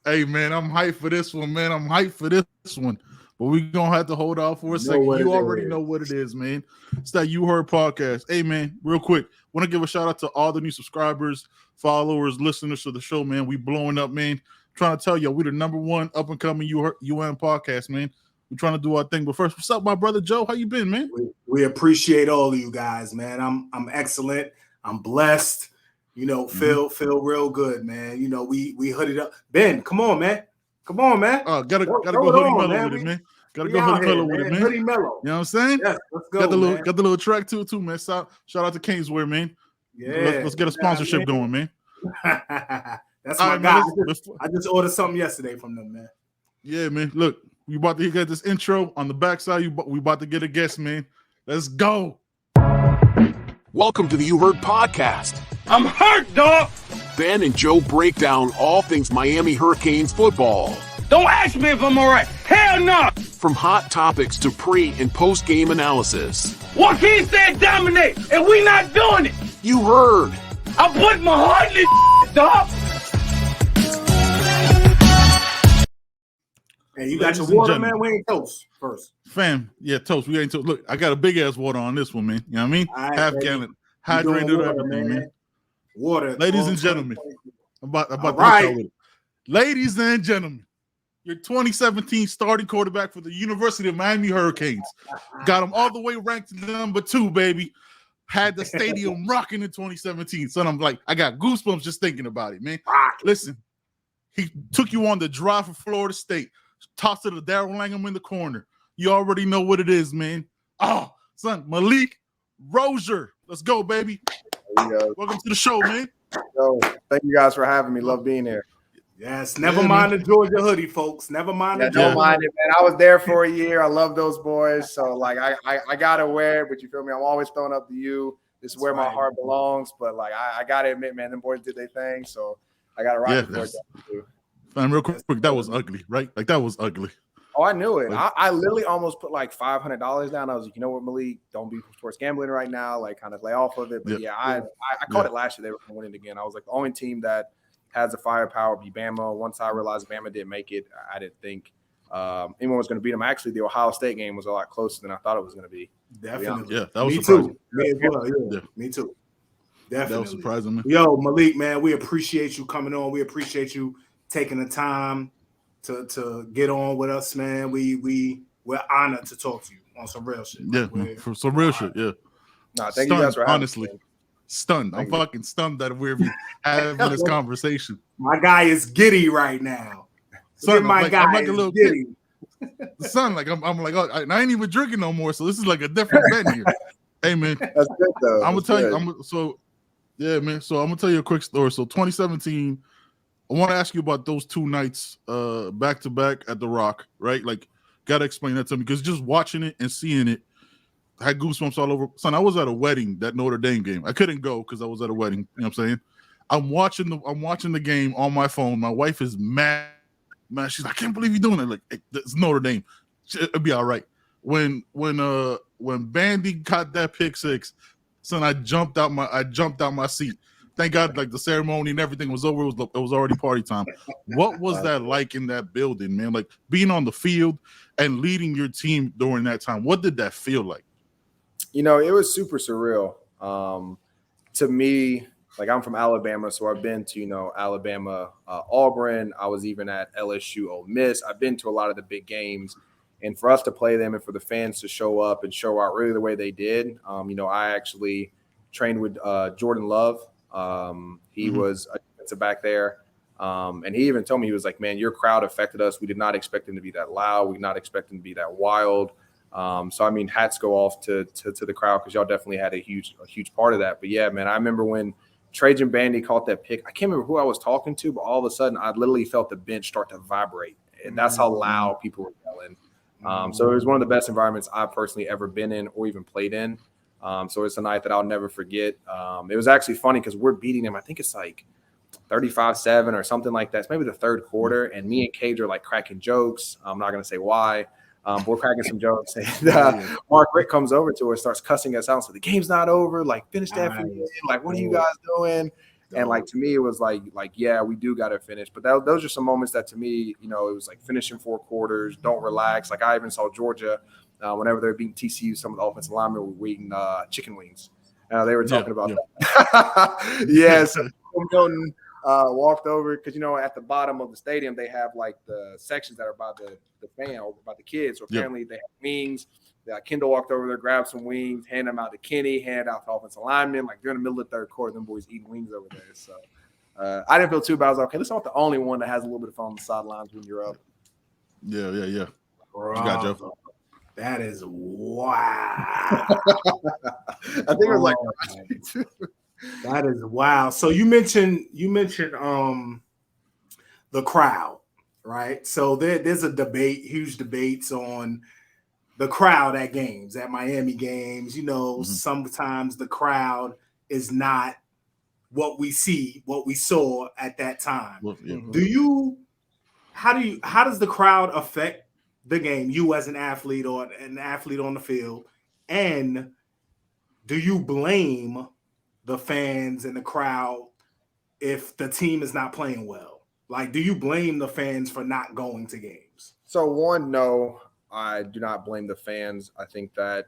Hey, man, I'm hyped for this one, man. I'm hyped for this one. But we're going to have to hold off for a second. You already know what it is, man. It's that You Heard podcast. Hey, man, real quick, want to give a shout out to all the new subscribers, followers, listeners to the show, man. We blowing up, man. Trying to tell you, we're the number one up-and-coming UN podcast, man. We're trying to do our thing. But first, what's up, my brother Joe? How you been, man? We appreciate all of you guys, man. I'm excellent. I'm blessed. You know, feel real good, man. You know, we hooded up. Ben, come on, man. Come on, man. Gotta go hoodie mellow with it, man. Gotta go hoodie mellow with it, man. Hoodie mellow. You know what I'm saying? Yes, let's go. Got the little track too, man. Shout out to Kingswear, man. Yeah. Let's get a sponsorship going, man. That's my guy. I just ordered something yesterday from them, man. Yeah, man. Look, we about to get this intro on the backside. We about to get a guest, man. Let's go. Welcome to the You Heard podcast. I'm hurt, dog. Ben and Joe break down all things Miami Hurricanes football. Don't ask me if I'm all right. Hell no. From hot topics to pre- and post-game analysis. Joaquin said dominate, and we not doing it. You heard. I put my heart in this, dog. Hey, you got your water, man? We ain't toast first. Fam, yeah, toast. We ain't toast. Look, I got a big-ass water on this one, man. You know what I mean? Right, half gallon. Hydrated water, everything, man. Water. Ladies and gentlemen. I'm about to right. with it. Ladies and gentlemen, your 2017 starting quarterback for the University of Miami Hurricanes. Got him all the way ranked number 2, baby. Had the stadium rocking in 2017. So I'm like, I got goosebumps just thinking about it, man. Listen, he took you on the drive for Florida State. Tossed it to Darrell Langham in the corner. You already know what it is, man. Oh, son, Malik Rosier. Let's go, baby. Welcome to the show, man. Yo, thank you guys for having me. Love being here. Yes, never mind the Georgia hoodie, folks. Never mind the Georgia. Don't mind it, man. I was there for a year. I love those boys. So, like, I got to wear it, but you feel me? I'm always throwing up to you. This is where my heart belongs. But, like, I got to admit, man, them boys did their thing. So, I got to rock it for it. Man, real quick, that was ugly, right? Like, that was ugly. Oh, I knew it. Like, I literally almost put like $500 down. I was like, you know what, Malik, don't be sports gambling right now. Like, kind of lay off of it. But I called it last year. They were going to win it again. I was like, the only team that has the firepower be Bama. Once I realized Bama didn't make it, I didn't think anyone was going to beat them. Actually, the Ohio State game was a lot closer than I thought it was going to be. Definitely. Yeah, that was me surprising. Too. Me as well. Yeah. Me too. Definitely. That was surprising, man. Yo, Malik, man, we appreciate you coming on. We appreciate you taking the time to get on with us, man. We're honored to talk to you on some real shit. Yeah, for some real shit. Yeah. Nah, thank you guys for having honestly. me. Stunned. I'm fucking stunned that we're having this conversation. My guy is giddy right now. Son, I'm like a little giddy. Son, like I'm like, oh, I ain't even drinking no more. So this is like a different bet here. Hey, man. That's good though. I'm gonna tell you. Yeah, man. So I'm gonna tell you a quick story. So 2017. I want to ask you about those 2 nights back to back at the Rock, right? Like, gotta explain that to me because just watching it and seeing it, I had goosebumps all over. Son, I was at a wedding, that Notre Dame game. I couldn't go because I was at a wedding. You know what I'm saying? I'm watching the game on my phone. My wife is mad. Man, she's like, I can't believe you're doing it. Like, hey, it's Notre Dame. It'll be all right. When Bandy caught that pick 6, son, I jumped out my seat. Thank God, like the ceremony and everything was over. It was already party time. What was that like in that building, man? Like being on the field and leading your team during that time. What did that feel like? You know, it was super surreal. To me, like I'm from Alabama, so I've been to, Alabama, Auburn. I was even at LSU, Ole Miss. I've been to a lot of the big games. And for us to play them and for the fans to show up and show out really the way they did, I actually trained with Jordan Love. He was a defensive back there. And he even told me, he was like, man, your crowd affected us. We did not expect him to be that loud. We did not expect him to be that wild. So, I mean, hats go off to the crowd because y'all definitely had a huge part of that. But, yeah, man, I remember when Trajan Bandy caught that pick. I can't remember who I was talking to, but all of a sudden I literally felt the bench start to vibrate. And that's how loud people were yelling. So it was one of the best environments I've personally ever been in or even played in. So it's a night that I'll never forget. It was actually funny because we're beating them. I think it's like 35-7 or something like that. It's maybe the third quarter. And me and Cage are like cracking jokes. I'm not going to say why. But we're cracking some jokes. And Mark Rick comes over to us, starts cussing us out. So the game's not over. Like, finish that for me. Like, what are you guys doing? And like to me, it was like yeah, we do got to finish. But those are some moments that to me, it was like finishing 4 quarters, don't relax. Like I even saw Georgia whenever they're beating TCU, some of the offensive linemen were eating chicken wings. They were talking about that. Yes, Milton walked over because at the bottom of the stadium they have like the sections that are by the fan or by the kids. So apparently they have wings. Kendall walked over there, grabbed some wings, handed them out to Kenny, handed out to offensive linemen. Like during the middle of the third quarter, them boys eating wings over there. So I didn't feel too bad. I was like, okay, this is not the only one that has a little bit of fun on the sidelines when you're up. Yeah. Bro, You got Jeff. that is wow. I think it was like that is wow. So you mentioned the crowd, right? So there's a debate, huge debates on the crowd at games, at Miami games. Sometimes the crowd is not what we saw at that time. Well, yeah. How does the crowd affect the game, you as an athlete or an athlete on the field? And do you blame the fans and the crowd if the team is not playing well? Like, do you blame the fans for not going to games? So one, no, I do not blame the fans. I think that,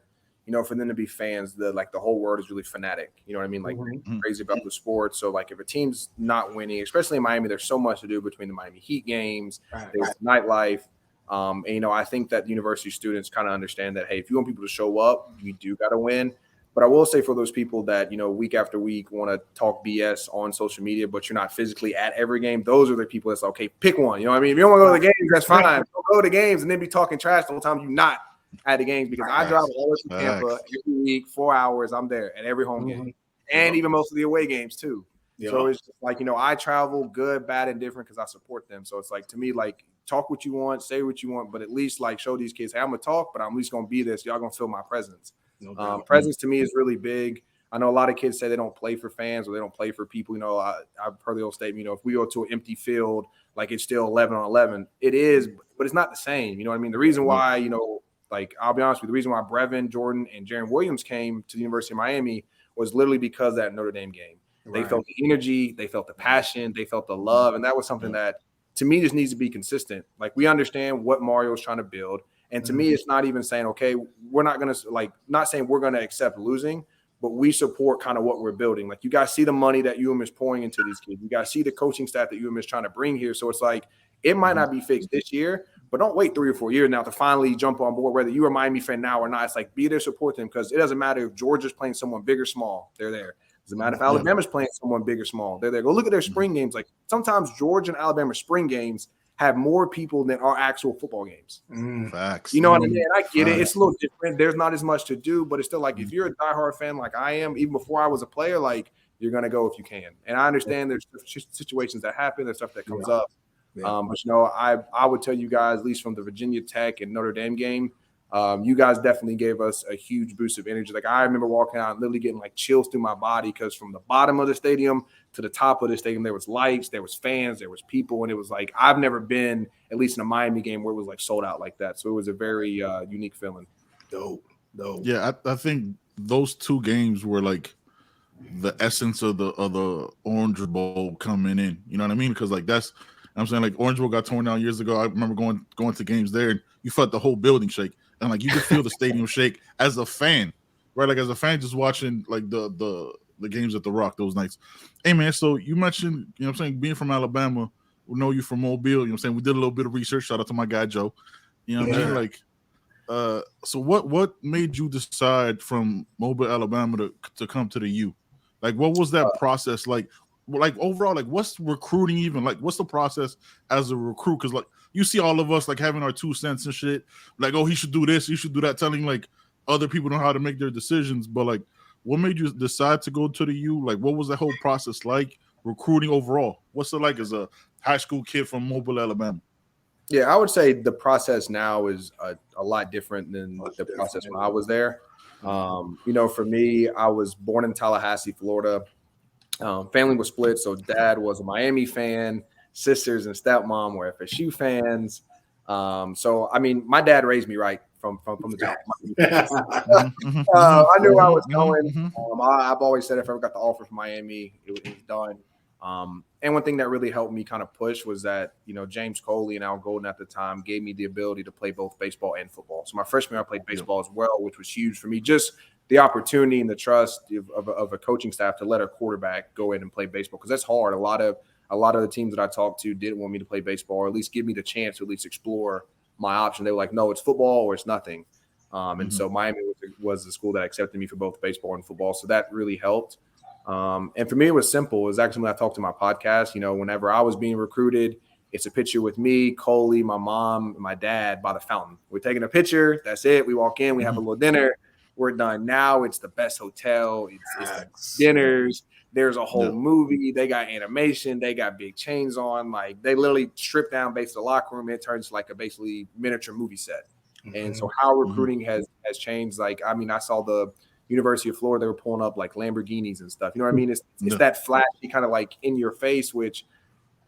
for them to be fans, the whole world is really fanatic. You know what I mean? Like crazy about the sport. So like if a team's not winning, especially in Miami, there's so much to do between the Miami Heat games, there's nightlife. And, I think that university students kind of understand that, hey, if you want people to show up, you do got to win. But I will say for those people that, week after week want to talk BS on social media, but you're not physically at every game, those are the people that's okay, pick one. You know what I mean? If you don't want to go to the games, that's fine. Don't go to the games and then be talking trash the whole time you're not at the games, because I drive all the way to Tampa every week, 4 hours. I'm there at every home game and even most of the away games too. Yeah. So it's just like, I travel good, bad, and different because I support them. So it's like, to me, like, talk what you want, say what you want, but at least like show these kids, hey, I'm going to talk, but I'm at least going to be this. Y'all going to feel my presence. Presence to me is really big. I know a lot of kids say they don't play for fans or they don't play for people. I've heard the old statement, if we go to an empty field, like it's still 11 on 11. It is, but it's not the same. You know what I mean? The reason why, like, I'll be honest with you, the reason why Brevin, Jordan, and Jaron Williams came to the University of Miami was literally because of that Notre Dame game. They felt the energy, they felt the passion, they felt the love, and that was something that, to me, just needs to be consistent. Like, we understand what Mario's trying to build, and to me, it's not even saying, okay, we're not going to, not saying we're going to accept losing, but we support kind of what we're building. Like, you guys see the money that UM is pouring into these kids. You guys see the coaching staff that UM is trying to bring here. So it's like, it might not be fixed this year, but don't wait 3 or 4 years now to finally jump on board, whether you're a Miami fan now or not. It's like, be there, support them, because it doesn't matter if Georgia's playing someone big or small. They're there. It doesn't matter if Alabama's playing someone big or small. They're there. Go look at their spring games. Like, sometimes Georgia and Alabama spring games have more people than our actual football games. Facts. You know what I mean? I get it. It's a little different. There's not as much to do, but it's still like, if you're a diehard fan like I am, even before I was a player, like, you're going to go if you can. And I understand there's situations that happen. There's stuff that comes up. But, I would tell you guys, at least from the Virginia Tech and Notre Dame game, you guys definitely gave us a huge boost of energy. Like, I remember walking out and literally getting like chills through my body, because from the bottom of the stadium to the top of the stadium, there was lights, there was fans, there was people. And it was like, I've never been, at least in a Miami game, where it was like sold out like that. So it was a very unique feeling. Dope. Yeah, I think those 2 games were like the essence of the Orange Bowl coming in. You know what I mean? Because like I'm saying, like, Orange Bowl got torn down years ago. I remember going to games there, and you felt the whole building shake, and like you could feel the stadium shake as a fan, right? Like, as a fan, just watching like the games at the Rock those nights. Hey man, so you mentioned, you know what I'm saying, being from Alabama, we know you from Mobile. You know what I'm saying? We did a little bit of research. Shout out to my guy Joe. You know what I mean? Like, so what made you decide from Mobile, Alabama to come to the U? Like, what was that process like? Like, overall, like, what's recruiting even? Like, what's the process as a recruit? Because, like, you see all of us, like, having our 2 cents and shit. Like, oh, he should do this, he should do that, telling, like, other people know how to make their decisions. But, like, what made you decide to go to the U? Like, what was that whole process like, recruiting overall? What's it like as a high school kid from Mobile, Alabama? Yeah, I would say the process now is a lot different than the process when I was there. For me, I was born in Tallahassee, Florida. Family was split, so dad was a Miami fan, sisters and stepmom were FSU fans. So I mean, my dad raised me right from the top. I knew I was going. I've always said if I ever got the offer from Miami, it was done. And one thing that really helped me kind of push was that, James Coley and Al Golden at the time gave me the ability to play both baseball and football. So my freshman year, I played baseball as well, which was huge for me. Just the opportunity and the trust of a coaching staff to let a quarterback go in and play baseball, because that's hard. A lot of the teams that I talked to didn't want me to play baseball, or at least give me the chance to at least explore my option. They were like, no, it's football or it's nothing. And so Miami was the school that accepted me for both baseball and football. So that really helped. And for me, it was simple. It was actually when I talked to my podcast, whenever I was being recruited, it's a picture with me, Coley, my mom, and my dad by the fountain. We're taking a picture. That's it. We walk in, we have a little dinner. We're done. Now it's the best hotel. It's dinners. There's a whole movie. They got animation. They got big chains on. Like, they literally strip down basically the locker room. It turns like a basically miniature movie set. And so how recruiting has changed. Like, I mean, I saw the University of Florida, they were pulling up like Lamborghinis and stuff. You know what I mean? It's that flashy kind of like in your face, which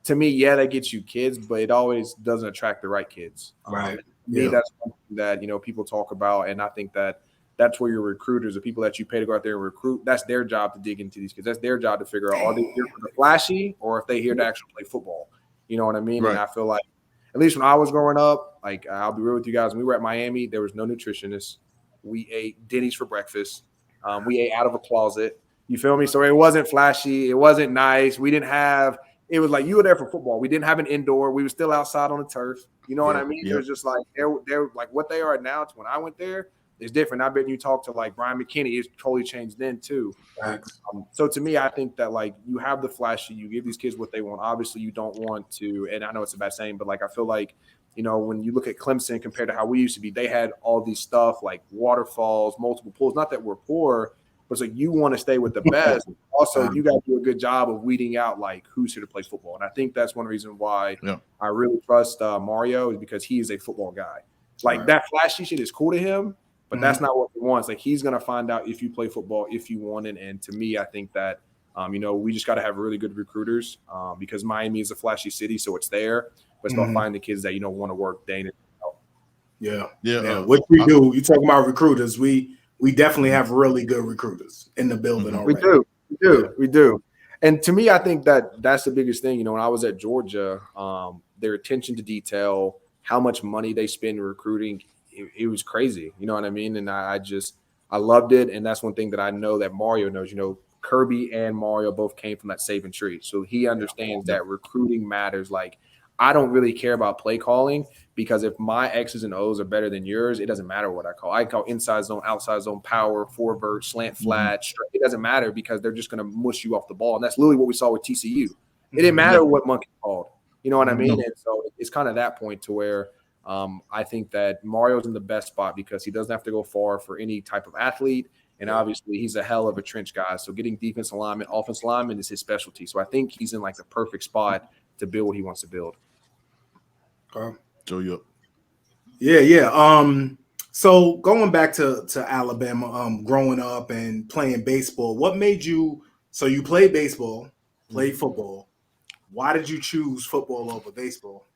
to me, that gets you kids, but it always doesn't attract the right kids. Right. To me, that's something that, people talk about. And I think that's where your recruiters, the people that you pay to go out there and recruit, that's their job to dig into these kids. That's their job to figure out, are they here for the flashy or if they here to actually play football? You know what I mean? Right. And I feel like, at least when I was growing up, like, I'll be real with you guys, when we were at Miami, there was no nutritionist. We ate Denny's for breakfast. We ate out of a closet. You feel me? So it wasn't flashy. It wasn't nice. We didn't have – it was like you were there for football. We didn't have an indoor. We were still outside on the turf. You know what I mean? It was just like they're like what they are now to when I went there is different. I bet you talk to like Brian McKinney, it's totally changed then too. So to me, I think that like you have the flashy, you give these kids what they want. Obviously, you don't want to, and I know it's a bad saying, but like I feel like, when you look at Clemson compared to how we used to be, they had all these stuff like waterfalls, multiple pools. Not that we're poor, but it's like you want to stay with the best. Also, you got to do a good job of weeding out like who's here to play football. And I think that's one reason why I really trust Mario, is because he is a football guy. Like that flashy shit is cool to him, but that's not what he wants. Like, he's going to find out if you play football, if you want it. And to me, I think that, we just got to have really good recruiters because Miami is a flashy city, so it's there. But still find the kids that, want to work day in and out. Yeah. What we do, you talking about recruiters, we definitely have really good recruiters in the building already. We do. And to me, I think that's the biggest thing. When I was at Georgia, their attention to detail, how much money they spend in recruiting, it was crazy. You know what I mean? And I loved it. And that's one thing that I know that Mario knows. Kirby and Mario both came from that saving tree. So he understands that recruiting matters. Like, I don't really care about play calling, because if my X's and O's are better than yours, it doesn't matter what I call. I call inside zone, outside zone, power, forward, slant, flat, straight. It doesn't matter, because they're just going to mush you off the ball. And that's literally what we saw with TCU. It didn't matter what Monkey called. You know what I mean? And so it's kind of that point to where I think that Mario's in the best spot, because he doesn't have to go far for any type of athlete. And obviously he's a hell of a trench guy. So getting defensive alignment, offensive alignment is his specialty. So I think he's in like the perfect spot to build what he wants to build. Joe, you up? Yeah. So going back to Alabama, growing up and playing baseball, what made you? So you played baseball, played football. Why did you choose football over baseball?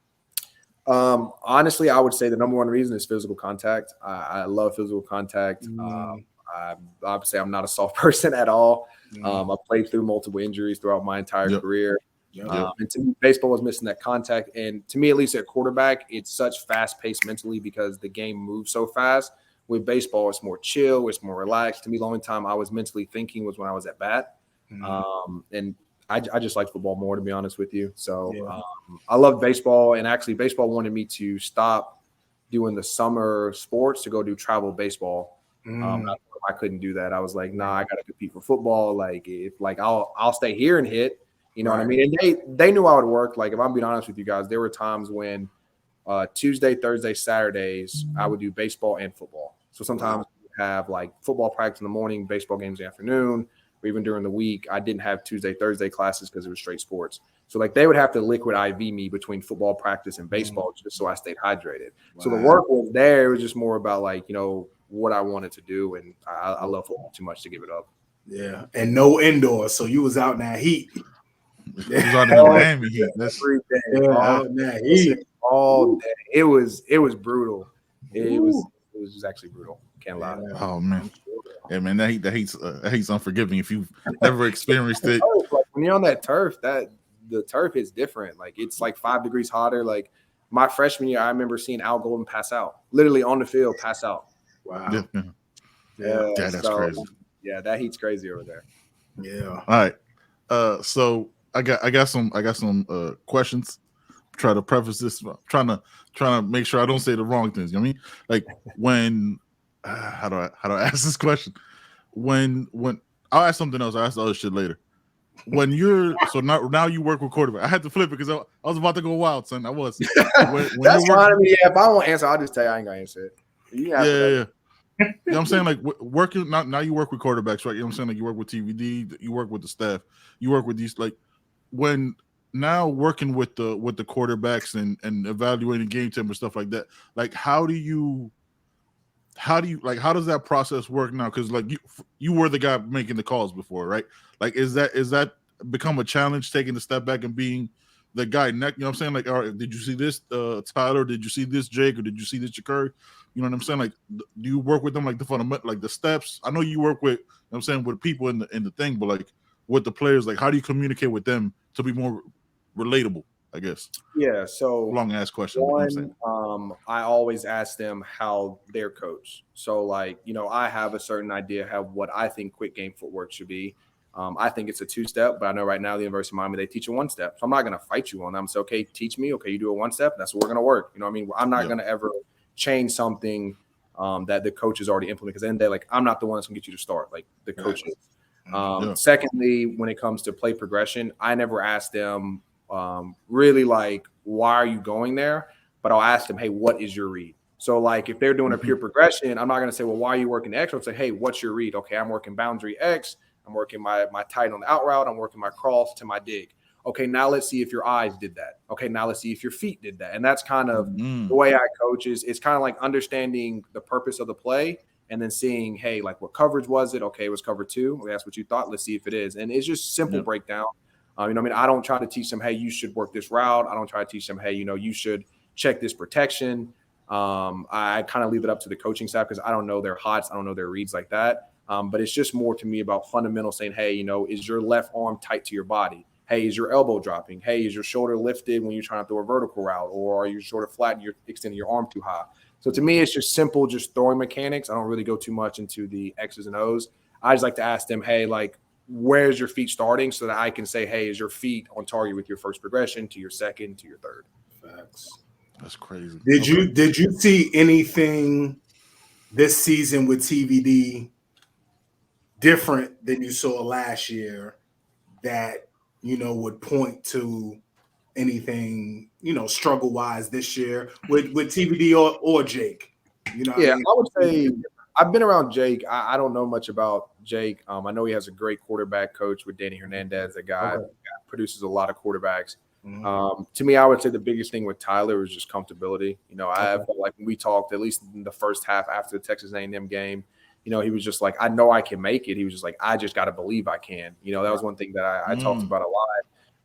Honestly, I would say the number one reason is physical contact. I love physical contact. Obviously, I'm not a soft person at all. I played through multiple injuries throughout my entire career. And to me, baseball was missing that contact. And to me, at least at quarterback, it's such fast-paced mentally because the game moves so fast. With baseball, it's more chill, it's more relaxed. To me, the only time I was mentally thinking was when I was at bat. And I just like football more, to be honest with you. So I love baseball. And actually, baseball wanted me to stop doing the summer sports to go do travel baseball. I couldn't do that. I was like, nah, I got to compete for football. Like, I'll stay here and hit. You know what I mean? And they knew I would work. Like, if I'm being honest with you guys, there were times when Tuesday, Thursday, Saturdays, I would do baseball and football. So sometimes we have like football practice in the morning, baseball games in the afternoon, or even during the week. I didn't have Tuesday, Thursday classes because it was straight sports. So like they would have to liquid IV me between football practice and baseball just so I stayed hydrated. So the work was there. It was just more about like, what I wanted to do. And I love football too much to give it up. Yeah. And no indoors. So you was out in that heat. It was on the Miami Heat. That's every day. All day. It was brutal. It was actually brutal. Can't lie. Oh man. Yeah, man, that hate's unforgiving if you've never experienced it. Like when you're on that turf, the turf is different. Like it's like 5 degrees hotter. Like my freshman year, I remember seeing Al Golden pass out, literally on the field, pass out. Wow. Yeah, that's crazy. Yeah, that heat's crazy over there. Yeah. All right. So I got some questions. Try to preface this. Trying to make sure I don't say the wrong things. You know what I mean? Like when how do I ask this question? When I'll ask something else. I'll ask the other shit later. When you're so now you work with quarterback. I had to flip it because I was about to go wild, son. I was. When That's fine. I mean, yeah, if I don't answer, I'll just tell you I ain't gonna answer it. Yeah. You know what I'm saying? Like working now you work with quarterbacks, right? You know what I'm saying? Like you work with TVD, you work with the staff, you work with these, like when now working with the quarterbacks and evaluating game tape and stuff like that. Like how does that process work now? Because like you were the guy making the calls before, right? Like is that become a challenge, taking the step back and being the guy neck? You know what I'm saying? Like, all right, did you see this, Tyler? Did you see this, Jake? Or did you see this, Jakari? You know what I'm saying? Like, do you work with them like the fundamental, like the steps? I know you work with, you know what I'm saying, with people in the thing, but like with the players, like how do you communicate with them to be more relatable, I guess? Yeah, so long ass question. One, I always ask them how they're coached. So like, I have a certain idea how what I think quick game footwork should be. I think it's a 2-step, but I know right now the University of Miami, they teach a 1-step. So I'm not going to fight you on that. I'm saying, okay, teach me. Okay, you do a 1-step. That's what we're going to work. You know what I mean? I'm not going to ever change something that the coach has already implemented. Because then they're like, I'm not the one that's going to get you to start. Like the coach is. Secondly, when it comes to play progression, I never ask them really like, why are you going there? But I'll ask them, hey, what is your read? So like if they're doing a pure progression, I'm not going to say, well, why are you working X? I'll say, hey, what's your read? Okay, I'm working boundary X. I'm working my tight on the out route. I'm working my cross to my dig. Okay, now let's see if your eyes did that. Okay, now let's see if your feet did that. And that's kind of the way I coach is it's kind of like understanding the purpose of the play and then seeing, hey, like what coverage was it? Okay, it was cover 2. Okay, that's what you thought. Let's see if it is. And it's just simple breakdown. You know what I mean? I don't try to teach them, hey, you should work this route. I don't try to teach them, hey, you should check this protection. I kind of leave it up to the coaching staff because I don't know their hots. I don't know their reads like that. But it's just more to me about fundamental saying, hey, is your left arm tight to your body? Hey, is your elbow dropping? Hey, is your shoulder lifted when you're trying to throw a vertical route? Or are your shoulder flat and you're extending your arm too high? So to me, it's just simple, just throwing mechanics. I don't really go too much into the X's and O's. I just like to ask them, hey, like, where's your feet starting so that I can say, hey, is your feet on target with your first progression to your second to your third? Facts. That's crazy. Did you see anything this season with TVD different than you saw last year that would point to anything struggle wise this year with TVD or Jake? I would say I've been around Jake. I don't know much about Jake. I know he has a great quarterback coach with Danny Hernandez. That guy produces a lot of quarterbacks. To me, I would say the biggest thing with Tyler is just comfortability. I felt like when we talked, at least in the first half after the Texas A&M game, he was just like, I know I can make it. He was just like, I just got to believe I can. That was one thing that I talked about a lot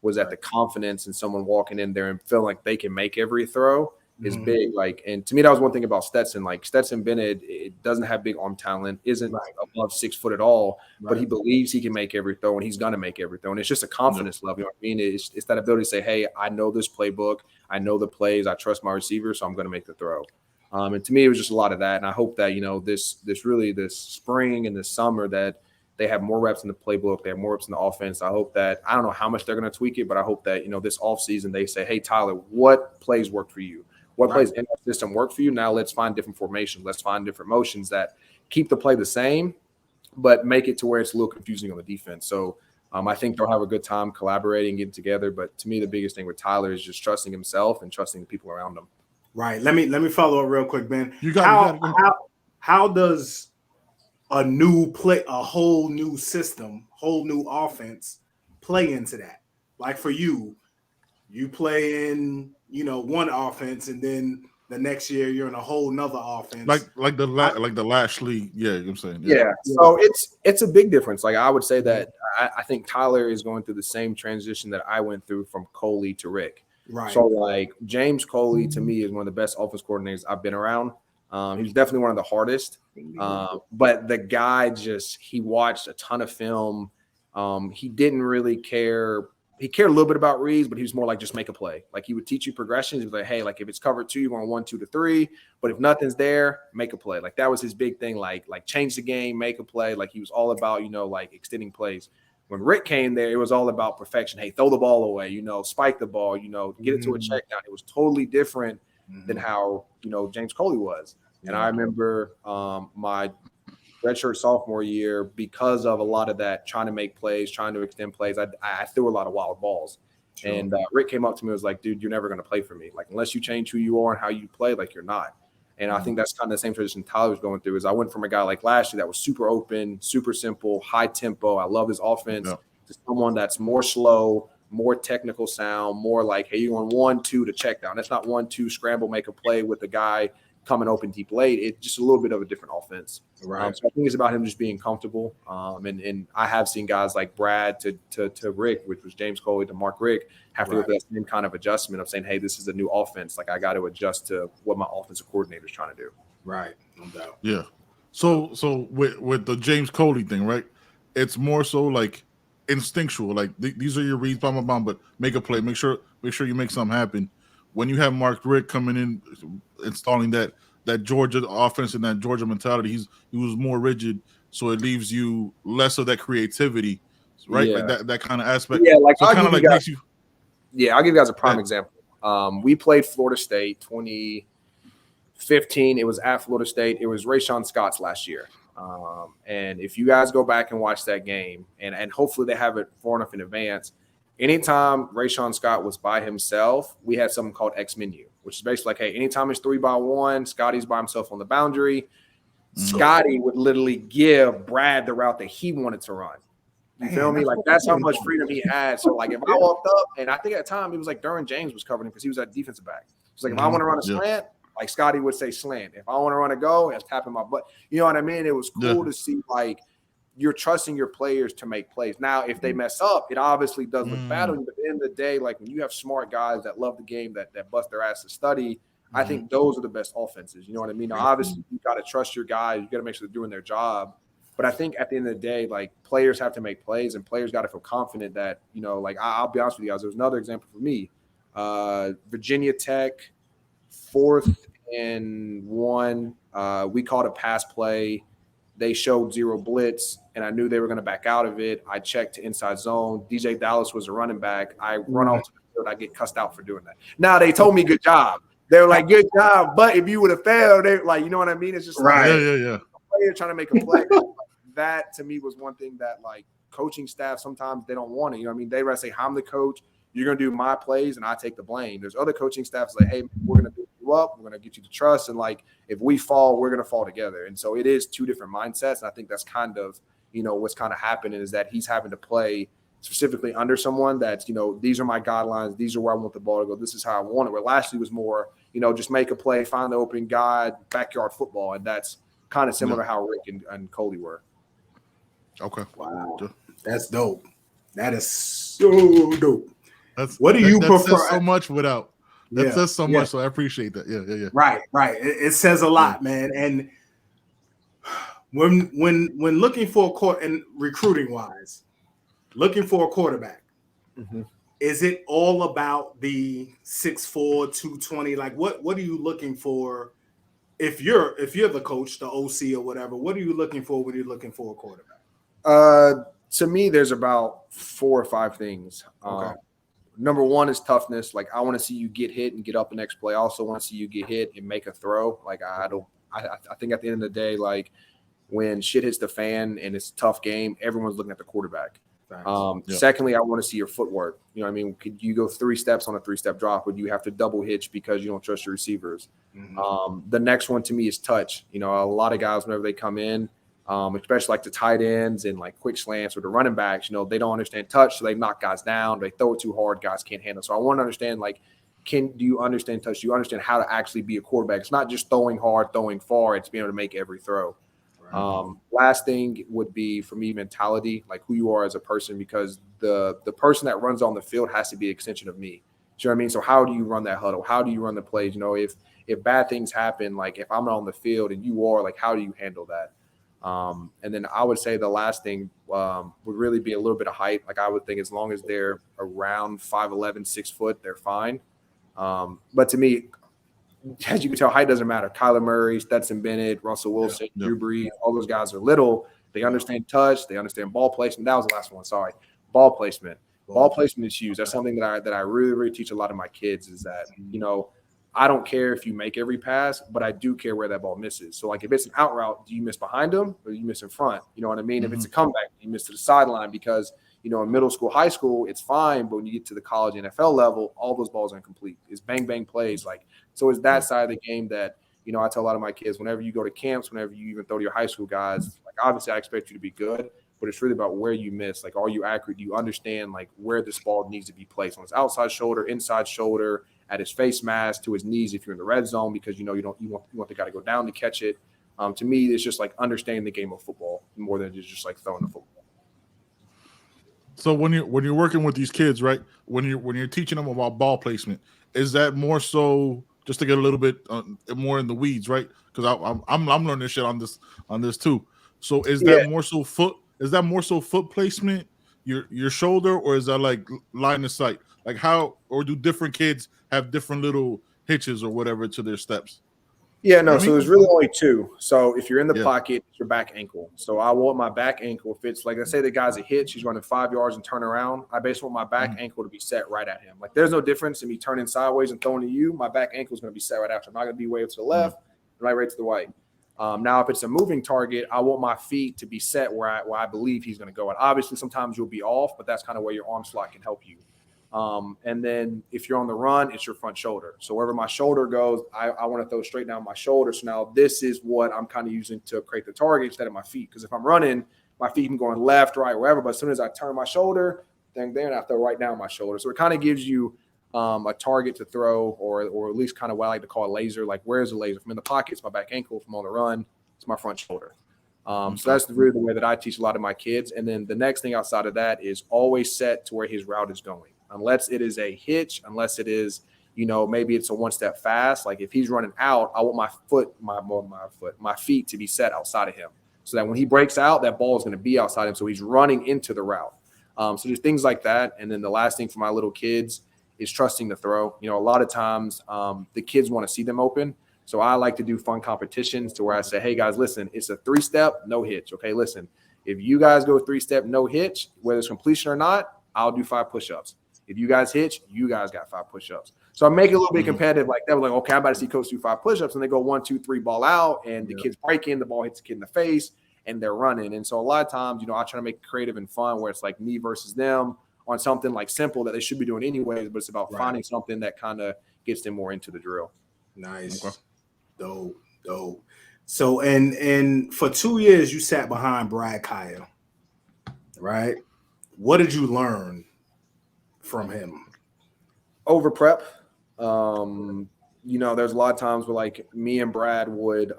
was that the confidence in someone walking in there and feeling like they can make every throw is big. Like, and to me, that was one thing about Stetson. Like Stetson Bennett, it doesn't have big arm talent, isn't above 6 foot at all, but he believes he can make every throw and he's going to make every throw. And it's just a confidence level. You know what I mean? It's that ability to say, hey, I know this playbook. I know the plays. I trust my receiver, so I'm going to make the throw. And to me, it was just a lot of that. And I hope that, this spring and this summer that they have more reps in the playbook. They have more reps in the offense. I hope that, I don't know how much they're going to tweak it, but I hope that, this offseason they say, hey, Tyler, what plays work for you? What plays in our system work for you? Now let's find different formations. Let's find different motions that keep the play the same, but make it to where it's a little confusing on the defense. So I think they'll have a good time collaborating, getting together. But to me, the biggest thing with Tyler is just trusting himself and trusting the people around him. Right. Let me follow up real quick, Ben. How does a new play, a whole new system, whole new offense play into that? Like for you play in, one offense and then the next year you're in a whole nother offense. Like the last league. Yeah, you know what I'm saying? Yeah. So it's a big difference. Like I would say that I think Tyler is going through the same transition that I went through from Coley to Rick. Right. So like James Coley to me is one of the best offense coordinators I've been around. He was definitely one of the hardest. But the guy he watched a ton of film. He didn't really care. He cared a little bit about reads, but he was more like just make a play. Like he would teach you progressions. He was like, hey, like if it's covered 2, you're going 1, 2 to 3. But if nothing's there, make a play. Like that was his big thing. Like change the game, make a play. Like he was all about, like extending plays. When Rick came there, it was all about perfection. Hey, throw the ball away, spike the ball, get it to a check down. It was totally different than how, James Coley was. And I remember my redshirt sophomore year, because of a lot of that, trying to make plays, trying to extend plays, I threw a lot of wild balls. Sure. And Rick came up to me and was like, dude, you're never going to play for me. Like, unless you change who you are and how you play, like you're not. And I think that's kind of the same transition Tyler was going through. Is I went from a guy like last year that was super open, super simple, high tempo. I love his offense. To someone that's more slow, more technical sound, more like, hey, you're going 1, 2 to check down. That's not 1, 2 scramble, make a play with the guy coming open deep late. It's just a little bit of a different offense. Right. So I think it's about him just being comfortable. And I have seen guys like Brad to Rick, which was James Coley, to Mark Rick, have to go through that same kind of adjustment of saying, hey, this is a new offense. Like I got to adjust to what my offensive coordinator is trying to do. Right. No doubt. Yeah. So with the James Coley thing, right? It's more so like instinctual. Like these are your reads, but make a play. Make sure you make something happen. When you have Mark Rick coming in, installing that Georgia offense and that Georgia mentality, he was more rigid, so it leaves you less of that creativity, right? Yeah. Like that kind of aspect. Yeah, like so kind of like makes you. Yeah, I'll give you guys a prime example. We played Florida State 2015. It was at Florida State. It was Rayshon Scott's last year. And if you guys go back and watch that game, and hopefully they have it far enough in advance, anytime Rayshon Scott was by himself, we had something called X menu, which is basically like, hey, anytime it's 3-by-1, Scotty's by himself on the boundary. Scotty would literally give Brad the route that he wanted to run. You feel me? Like that's how much freedom he had. So like if I walked up, and I think at the time it was like Derwin James was covering him because he was at defensive back. It's like if I want to run a slant, like Scotty would say slant. If I want to run a go, it's tapping my butt. You know what I mean? It was cool to see like you're trusting your players to make plays. Now, if they mess up, it obviously does look bad on you. But at the end of the day, like when you have smart guys that love the game, that bust their ass to study, I think those are the best offenses. You know what I mean? Now, obviously, you got to trust your guys. You got to make sure they're doing their job. But I think at the end of the day, like players have to make plays, and players got to feel confident that, like I'll be honest with you guys. There's another example for me. Virginia Tech, 4th and 1. We called a pass play. They showed 0 blitz, and I knew they were going to back out of it. I checked to inside zone. DJ Dallas was a running back. I run off to the field. I get cussed out for doing that. Now, they told me good job. They were like, good job. But if you would have failed, they like, you know what I mean? It's just like, yeah. Player trying to make a play. That, to me, was one thing that, like, coaching staff, sometimes they don't want it. You know what I mean? They rather say, I'm the coach. You're going to do my plays, and I take the blame. There's other coaching staffs like, hey, we're going to build you up. We're going to get you to trust. And, like, if we fall, we're going to fall together. And so it is 2 different mindsets. And I think that's kind of, what's kind of happening is that he's having to play specifically under someone that's, these are my guidelines. These are where I want the ball to go. This is how I want it. Where last year was more, just make a play, find the open guy, backyard football. And that's kind of similar to how Rick and Coley were. Okay. Wow. That's dope. That is so dope. What do you prefer? Says so much without. That says so much, so I appreciate that. Yeah. Right. It says a lot, man. And when looking for a court and recruiting wise, looking for a quarterback, is it all about the 6'4", 220? Like what are you looking for? If you're the coach, the OC or whatever, what are you looking for when you're looking for a quarterback? To me, there's about 4 or 5 things. Okay. Number 1 is toughness. Like I want to see you get hit and get up the next play. I also want to see you get hit and make a throw. Like I think at the end of the day, like when shit hits the fan and it's a tough game, everyone's looking at the quarterback. Secondly, I want to see your footwork. You know what I mean? Could you go 3 steps on a 3-step drop? Or do you have to double hitch because you don't trust your receivers? The next one to me is touch. A lot of guys, whenever they come in, especially like the tight ends and like quick slants or the running backs, they don't understand touch. So they knock guys down. They throw it too hard. Guys can't handle it. So I want to understand, like, do you understand touch? Do you understand how to actually be a quarterback? It's not just throwing hard, throwing far. It's being able to make every throw. Last thing would be for me mentality, like who you are as a person, because the person that runs on the field has to be an extension of me. you know what I mean? So how do you run that huddle? How do you run the plays? You know, if bad things happen, like if I'm not on the field and you are, like how do you handle that? And then I would say the last thing would really be a little bit of height. Like I would think as long as they're around 5'11", 6 foot, they're fine. But to me, as you can tell, height doesn't matter. Kyler Murray, Stetson Bennett, Russell Wilson, Drew Brees, all those guys are little. They understand touch. They understand ball placement. That was the last one. Sorry. Ball placement. Ball placement is huge. That's something that I really, really teach a lot of my kids is that, you know, I don't care if you make every pass, but I do care where that ball misses. So, like, if it's an out route, do you miss behind them or do you miss in front? You know what I mean? If it's a comeback, do you miss to the sideline because, you know, in middle school, high school, it's fine. But when you get to the college NFL level, all those balls are incomplete. It's bang, bang plays. Like, so it's that side of the game that, you know, I tell a lot of my kids, whenever you go to camps, whenever you even throw to your high school guys, like, obviously I expect you to be good, but it's really about where you miss. Like, are you accurate? Do you understand, like, where this ball needs to be placed on his outside shoulder, inside shoulder, at his face mask, to his knees if you're in the red zone, because, you know, you want the guy to go down to catch it. To me, it's just like understanding the game of football more than just like throwing the football. So when you're working with these kids, right? When you're teaching them about ball placement, is that more so just to get a little bit more in the weeds, right? Because I'm learning this shit on this too. So is that more so foot? Is that more so foot placement, your shoulder, or is that like line of sight? Like how, or do different kids have different little hitches or whatever to their steps? Yeah, no, so there's really only two. So if you're in the pocket, it's your back ankle. So I want my back ankle, if it's like, let's say the guy's a hitch, he's running 5 yards and turn around, I basically want my back ankle to be set right at him. Like there's no difference in me turning sideways and throwing to you. My back ankle is going to be set right after. I'm not going to be way to the left, right to the right. Now, if it's a moving target, I want my feet to be set where I believe he's going to go. And obviously, sometimes you'll be off, but that's kind of where your arm slot can help you. And then if you're on the run, it's your front shoulder. So wherever my shoulder goes, I want to throw straight down my shoulder. So now this is what I'm kind of using to create the target instead of my feet. Because if I'm running, my feet can go on left, right, wherever. But as soon as I turn my shoulder, then I throw right down my shoulder. So it kind of gives you a target to throw, or at least kind of what I like to call a laser. Like, where's the laser? If I'm in the pocket, it's my back ankle. If I'm on the run, it's my front shoulder. So that's really the way that I teach a lot of my kids. And then the next thing outside of that is always set to where his route is going. Unless it is a hitch, unless it is, you know, maybe it's a one-step fast. Like if he's running out, I want my feet to be set outside of him, so that when he breaks out, that ball is going to be outside him. So he's running into the route. So there's things like that. And then the last thing for my little kids is trusting the throw. You know, a lot of times the kids want to see them open. So I like to do fun competitions to where I say, hey guys, listen, it's a 3-step, no hitch. Okay, listen, if you guys go 3-step, no hitch, whether it's completion or not, I'll do 5 push-ups. If you guys hitch, you guys got 5 push-ups. So I make it a little bit competitive like that. We're like, okay, I'm about to see coach do 5 push-ups, and they go 1, 2, 3, ball out, and the kids break in, the ball hits the kid in the face, and they're running. And so a lot of times, you know, I try to make it creative and fun where it's like me versus them on something like simple that they should be doing anyways, but it's about finding something that kind of gets them more into the drill. Nice. Okay. Dope. So, and for 2 years, you sat behind Brad Kaya, right? What did you learn from him? Over prep. You know, there's a lot of times where like me and Brad would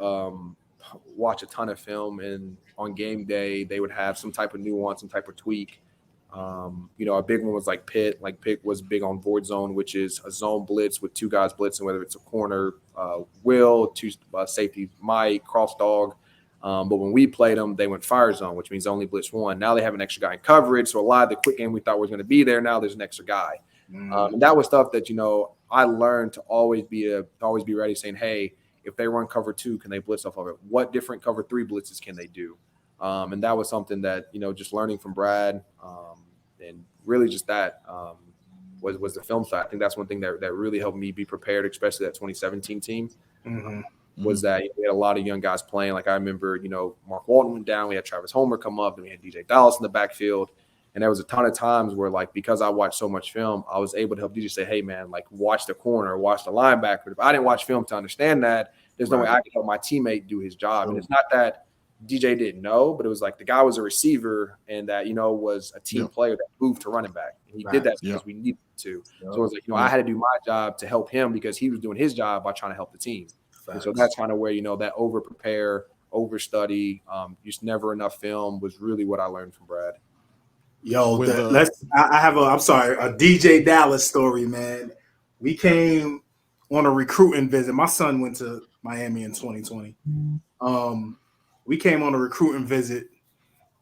watch a ton of film, and on game day they would have some type of nuance, some type of tweak. You know, a big one was like Pitt. Like Pitt was big on void zone, which is a zone blitz with 2 guys blitzing, whether it's a corner, Will, 2 safety, Mike, cross dog. But when we played them, they went fire zone, which means only blitz 1. Now they have an extra guy in coverage. So a lot of the quick game we thought was going to be there, now there's an extra guy. And that was stuff that, you know, I learned to always be ready, saying, hey, if they run cover 2, can they blitz off of it? What different cover 3 blitzes can they do? And that was something that, you know, just learning from Brad and really just that was the film side. I think that's one thing that really helped me be prepared, especially that 2017 team. Was that we had a lot of young guys playing. Like I remember, you know, Mark Walton went down. We had Travis Homer come up, and we had DJ Dallas in the backfield. And there was a ton of times where, like, because I watched so much film, I was able to help DJ say, hey, man, like, watch the corner, watch the linebacker. If I didn't watch film to understand that, there's no way I could help my teammate do his job. And it's not that DJ didn't know, but it was like the guy was a receiver and that, you know, was a team player that moved to running back. And he did that because we needed to. So it was like, you know, I had to do my job to help him because he was doing his job by trying to help the team. And so that's kind of where, you know, that over-prepare, over-study, just never enough film was really what I learned from Brad. Yo, I have a DJ Dallas story, man. we came on a recruiting visit. My son went to Miami in 2020. We came on a recruiting visit,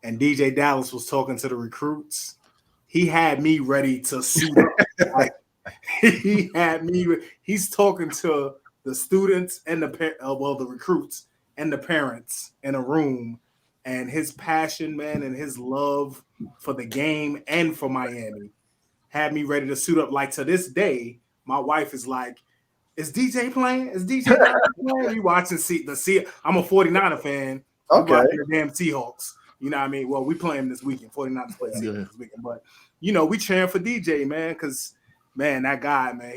and DJ Dallas was talking to the recruits. He had me ready to suit up. Like, he had me. He's talking to the students and the recruits and the parents in a room, and his passion, man, and his love for the game and for Miami had me ready to suit up. Like, to this day, my wife is like, "Is DJ playing? Is DJ playing?" We watching the I'm a 49er fan. Okay. The damn Seahawks. You know what I mean? Well, we play him this weekend. 49ers play Seahawks this weekend. But, you know, we cheering for DJ, man, because, man, that guy, man,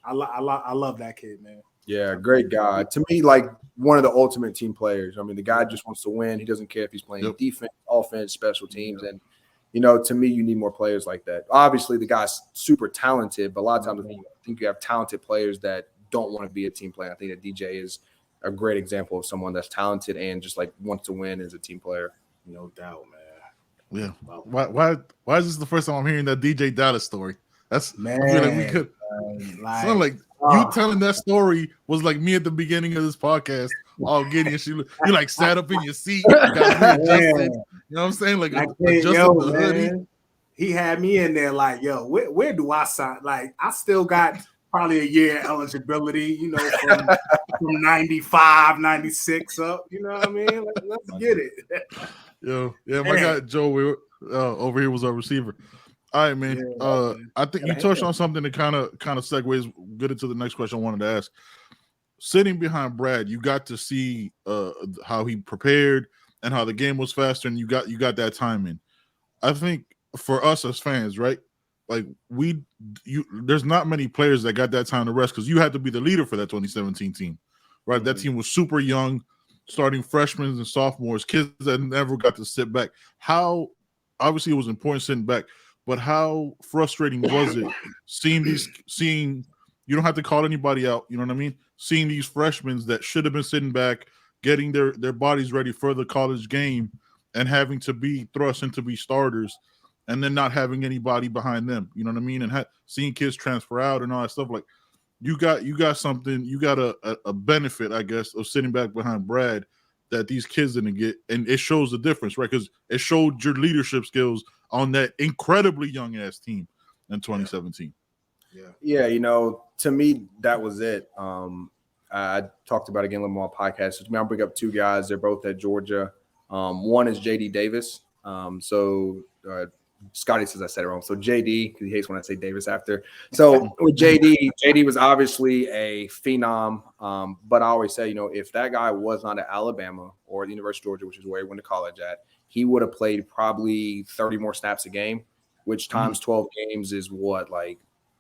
I love that kid, man. Yeah, great guy. To me, like one of the ultimate team players. I mean, the guy just wants to win. He doesn't care if he's playing defense, offense, special teams. And, you know, to me, you need more players like that. Obviously, the guy's super talented, but a lot of times I think you have talented players that don't want to be a team player. I think that DJ is a great example of someone that's talented and just like wants to win as a team player. No doubt, man. Yeah. Why is this the first time I'm hearing that DJ Dallas story? That's man. I feel like we could. You telling that story was like me at the beginning of this podcast. All giddy and you like sat up in your seat. You know what I'm saying? Like adjusted the hoodie. He had me in there like, yo, where do I sign? Like, I still got probably a year eligibility, you know, from 95, 96 up. You know what I mean? Let's get it. My guy Joe over here was our receiver. All right, man. I think you touched on something that kind of segues good into the next question I wanted to ask. Sitting behind Brad, you got to see how he prepared and how the game was faster, and you got that time in. I think for us as fans, right? Like there's not many players that got that time to rest because you had to be the leader for that 2017 team, right? Mm-hmm. That team was super young, starting freshmen and sophomores, kids that never got to sit back. How obviously it was important sitting back, but how frustrating was it seeing you don't have to call anybody out, you know what I mean? Seeing these freshmen that should have been sitting back, getting their bodies ready for the college game, and having to be thrust into be starters. And then not having anybody behind them, you know what I mean? And seeing kids transfer out and all that stuff. Like you got a benefit, I guess, of sitting back behind Brad that these kids didn't get. And it shows the difference, right? Because it showed your leadership skills on that incredibly young ass team in 2017. Yeah, you know, to me, that was it. I talked about it again a little more on podcasts. I'll bring up two guys. They're both at Georgia. One is JD Davis. Scotty says I said it wrong. So JD, because he hates when I say Davis after. So with JD was obviously a phenom. But I always say, you know, if that guy was not at Alabama or the University of Georgia, which is where he went to college at, he would have played probably 30 more snaps a game, which times 12 games is what, like,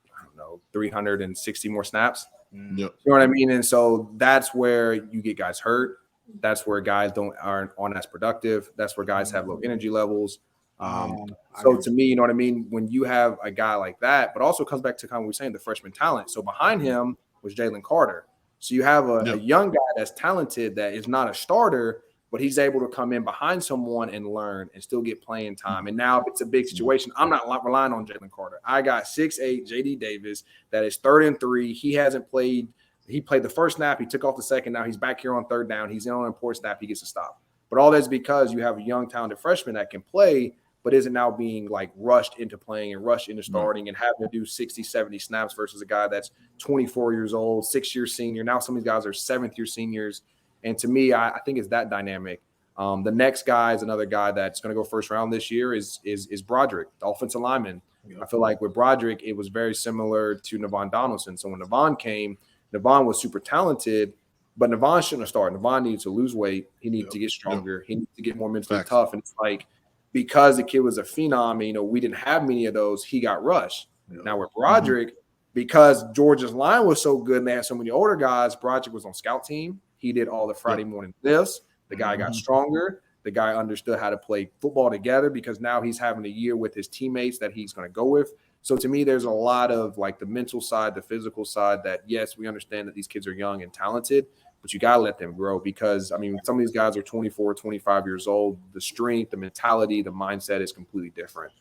I don't know, 360 more snaps. Yep. You know what I mean? And so that's where you get guys hurt. That's where guys aren't as productive. That's where guys have low energy levels. So to me, you know what I mean? When you have a guy like that, but also comes back to kind of what we were saying, the freshman talent. So behind him was Jalen Carter. So you have a young guy that's talented that is not a starter, but he's able to come in behind someone and learn and still get playing time. And now if it's a big situation, I'm not relying on Jalen Carter. I got 6'8" JD Davis that is 3rd and 3. He hasn't played. He played the first snap. He took off the second. Now he's back here on 3rd down. He's in on an important snap. He gets a stop. But all that's because you have a young, talented freshman that can play, but isn't now being like rushed into playing and rushed into starting and having to do 60, 70 snaps versus a guy that's 24 years old, 6-year senior. Now some of these guys are 7th-year seniors. And to me, I think it's that dynamic. The next guy is another guy that's going to go first round this year is Broderick, the offensive lineman. I feel like with Broderick, it was very similar to Navon Donaldson. So when Navon came, Navon was super talented, but Navon shouldn't have started. Navon needed to lose weight. He needed to get stronger. He needed to get more mentally tough. And it's like, because the kid was a phenom, and, you know, we didn't have many of those, he got rushed. Now with Broderick, because Georgia's line was so good and they had so many older guys, Broderick was on scout team. He did all the Friday morning lifts. The guy got stronger. The guy understood how to play football together because now he's having a year with his teammates that he's going to go with. So to me, there's a lot of like the mental side, the physical side that, yes, we understand that these kids are young and talented, but you got to let them grow because, I mean, some of these guys are 24, 25 years old. The strength, the mentality, the mindset is completely different.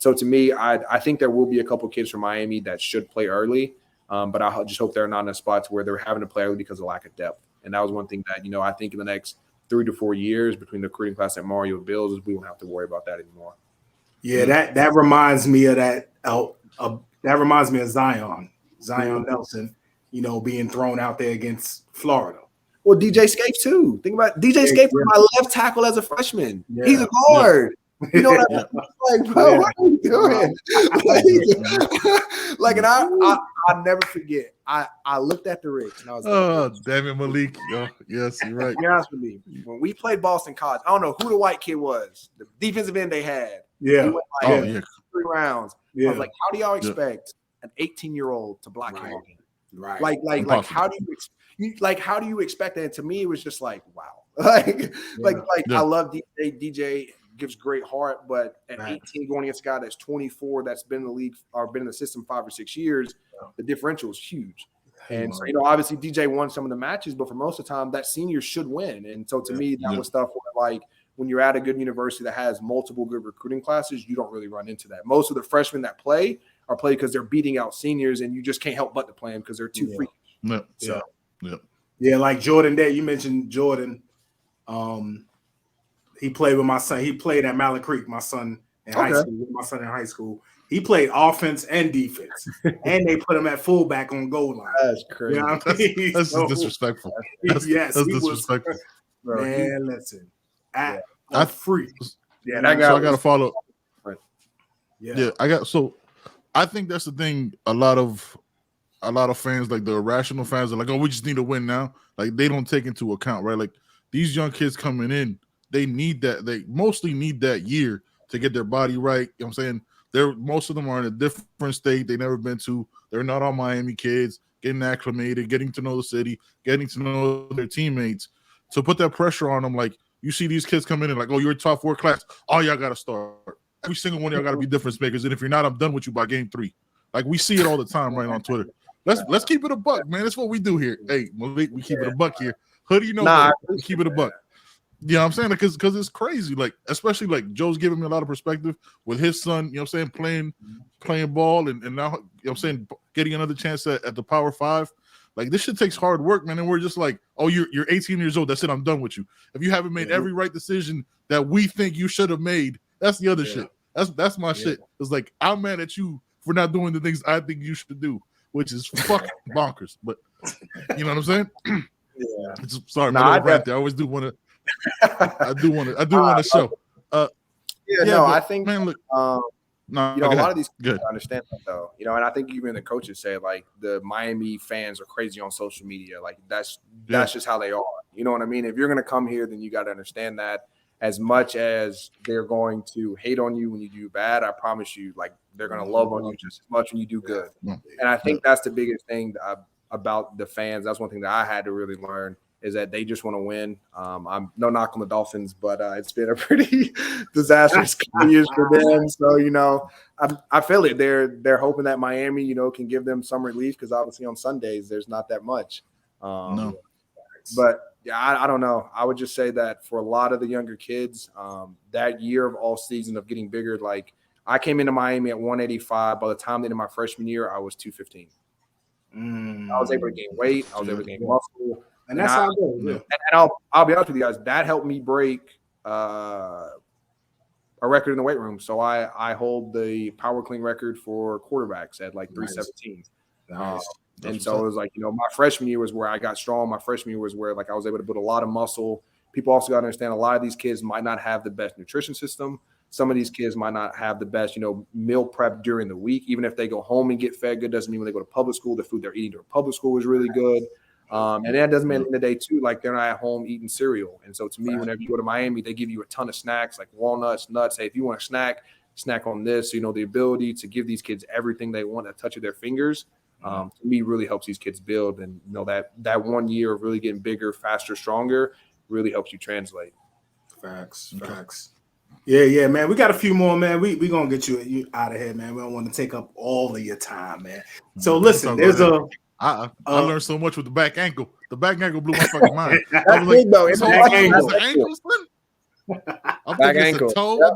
So to me, I think there will be a couple kids from Miami that should play early, but I just hope they're not in a spot where they're having to play early because of lack of depth. And that was one thing that, I think in the next 3 to 4 years between the recruiting class at Mario Bills, we won't have to worry about that anymore. Yeah, that reminds me of that. That reminds me of Zion Nelson, being thrown out there against Florida. Well, DJ Scape too. Think about DJ Scape was my left tackle as a freshman. Yeah. He's a guard. You know what I mean? Like, bro, what are you doing? And I'll never forget. I looked at the Ricks and I was like, oh, damn it, Malik. Yes, you're right. Be honest with me. When we played Boston College, I don't know who the white kid was. The defensive end they had. Yeah. He went 3 rounds. Yeah. I was like, how do y'all expect an 18-year-old to block him? Right. Like how do you expect that? And to me, it was just like, wow. I love DJ gives great heart, but at 18 going against a guy that's 24 that's been in the league or been in the system 5 or 6 years, the differential is huge. And so, obviously DJ won some of the matches, but for most of the time that senior should win. And so to me, that was stuff where, like, when you're at a good university that has multiple good recruiting classes, you don't really run into that. Most of the freshmen that play because they're beating out seniors, and you just can't help but to play them because they're too freaky. Yeah, like Jordan Day. You mentioned Jordan. He played with my son. He played at Malik Creek, my son in high school. With my son in high school. He played offense and defense, and they put him at fullback on goal line. That's crazy. You know what I mean? That's disrespectful. That's disrespectful. Man, listen. A freak. Yeah, that guy. So I got to follow. Yeah, I think that's the thing. A lot of fans, like the irrational fans, are like, "Oh, we just need to win now." Like, they don't take into account, right? Like, these young kids coming in, they need that. They mostly need that year to get their body right. You know what I'm saying? Most of them are in a different state they've never been to. They're not all Miami kids, getting acclimated, getting to know the city, getting to know their teammates. So put that pressure on them. Like, you see these kids come in and like, "Oh, you're a top 4 class. All y'all got to start. Every single one of y'all got to be difference makers. And if you're not, I'm done with you by game 3." Like, we see it all the time right on Twitter. Let's keep it a buck, man. That's what we do here. Hey, Malik, we keep it a buck here. Hoodie, we keep it a buck. You know what I'm saying? Because it's crazy. Like, especially like Joe's giving me a lot of perspective with his son, you know what I'm saying, playing ball and now, you know what I'm saying, getting another chance at the Power 5. Like, this shit takes hard work, man. And we're just like, "Oh, you're 18 years old. That's it. I'm done with you. If you haven't made every right decision that we think you should have made," that's the other shit. That's my shit. It's like, I'm mad at you for not doing the things I think you should do, which is fucking bonkers. But you know what I'm saying? Sorry, man. I always do want to. I do want to show. I think, man, look, a lot of these kids understand that, though. And I think even the coaches say, like, the Miami fans are crazy on social media. Like, that's just how they are. You know what I mean? If you're going to come here, then you got to understand that. As much as they're going to hate on you when you do bad, I promise you, like, they're going to love on you just as much when you do good. And I think that's the biggest thing about the fans. That's one thing that I had to really learn, is that they just want to win. I'm no knock on the Dolphins, but it's been a pretty disastrous couple years for them. So, I feel it. They're hoping that Miami, can give them some relief, because obviously on Sundays there's not that much. But yeah, I don't know. I would just say that for a lot of the younger kids, that year of all season of getting bigger, like, I came into Miami at 185. By the time in my freshman year, I was 215. I was able to gain weight. I was able to gain muscle. And that's how it goes. Yeah. And I'll be honest with you guys, that helped me break a record in the weight room. So I hold the power clean record for quarterbacks at like 317. Nice. And so it was like, my freshman year was where I got strong. My freshman year was where, like, I was able to build a lot of muscle. People also got to understand, a lot of these kids might not have the best nutrition system. Some of these kids might not have the best, meal prep during the week. Even if they go home and get fed good, doesn't mean when they go to public school, the food they're eating during public school is really good. And that doesn't mean in the day too, like, they're not at home eating cereal. And so to me, whenever you go to Miami, they give you a ton of snacks, like walnuts, nuts. Hey, if you want a snack on this. The ability to give these kids everything they want at the touch of their fingers, to me, really helps these kids build. And that 1 year of really getting bigger, faster, stronger really helps you translate. Facts. Yeah, man. We got a few more, man. We gonna get you out of here, man. We don't want to take up all of your time, man. So listen, there's I learned so much with the back ankle. The back ankle blew my fucking mind. I was like, "It's the ankle." I Back think it's ankle. a toe. Yep.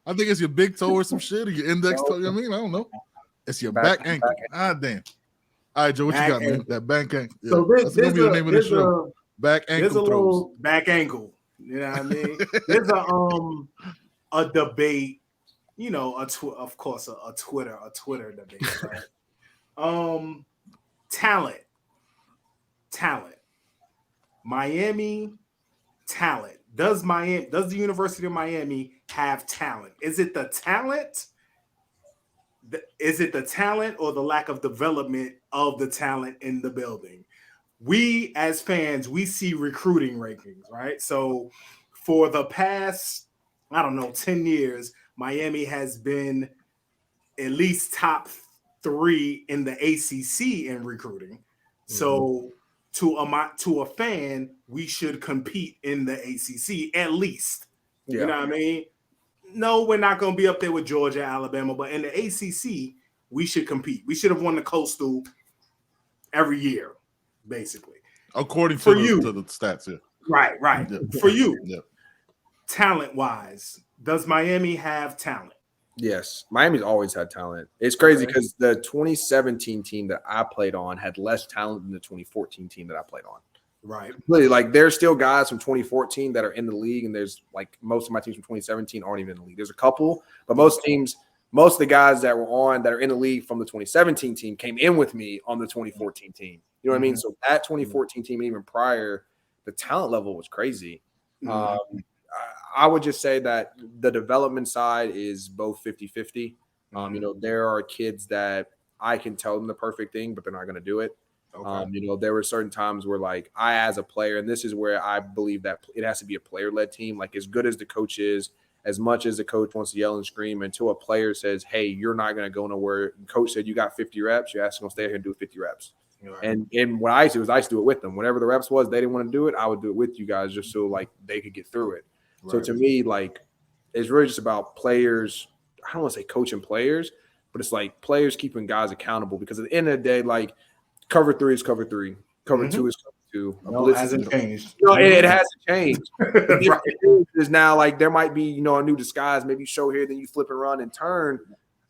I think it's your big toe or some shit, or your index toe. I mean, I don't know. It's your back ankle. Ah, damn. All right, Joe, what you got, man? That back ankle. Yeah. So That's gonna be the name of the show. Back ankle there's a throws. little back ankle. You know what I mean? There's a debate. You know, of course, a Twitter debate. Right? Talent. Miami talent. Does the University of Miami have talent? Is it the talent? Is it the talent or the lack of development of the talent in the building? We as fans, we see recruiting rankings, right? So for the past, I don't know, 10 years, Miami has been at least top 3 in the ACC in recruiting. So to a fan, we should compete in the ACC at least. Yeah. You know what I mean? No, we're not going to be up there with Georgia, Alabama, but in the ACC, we should compete. We should have won the Coastal every year, basically. According For to you. the stats, yeah. Right. Yeah. For you, Yeah. talent-wise, does Miami have talent? Yes, Miami's always had talent. It's crazy because the 2017 team that I played on had less talent than the 2014 team that I played on. Right. Really, like there's still guys from 2014 that are in the league, and there's like most of my teams from 2017 aren't even in the league. There's a couple, but most of the guys that were on that are in the league from the 2017 team came in with me on the 2014 team. You know what I mean? So that 2014 team, even prior, the talent level was crazy. I would just say that the development side is both 50-50. You know, there are kids that I can tell them the perfect thing, but they're not going to do it. Okay. You know, there were certain times where, like, I as a player, and this is where I believe that it has to be a player-led team. Like, as good as the coach is, as much as the coach wants to yell and scream, until a player says, hey, you're not going to go nowhere. The coach said you got 50 reps. You're actually going to stay here and do 50 reps. Right. And what I used to do was I used to do it with them. Whenever the reps was, they didn't want to do it, I would do it with you guys just so, like, they could get through it. Right. So to me, like, it's really just about players. I don't want to say coaching players, but it's like players keeping guys accountable, because at the end of the day, like, cover 3 is cover 3. Cover 2 is cover 2. No, it hasn't changed. No, it hasn't changed. Right. Is now, like, there might be, you know, a new disguise. Maybe you show here, then you flip and run and turn.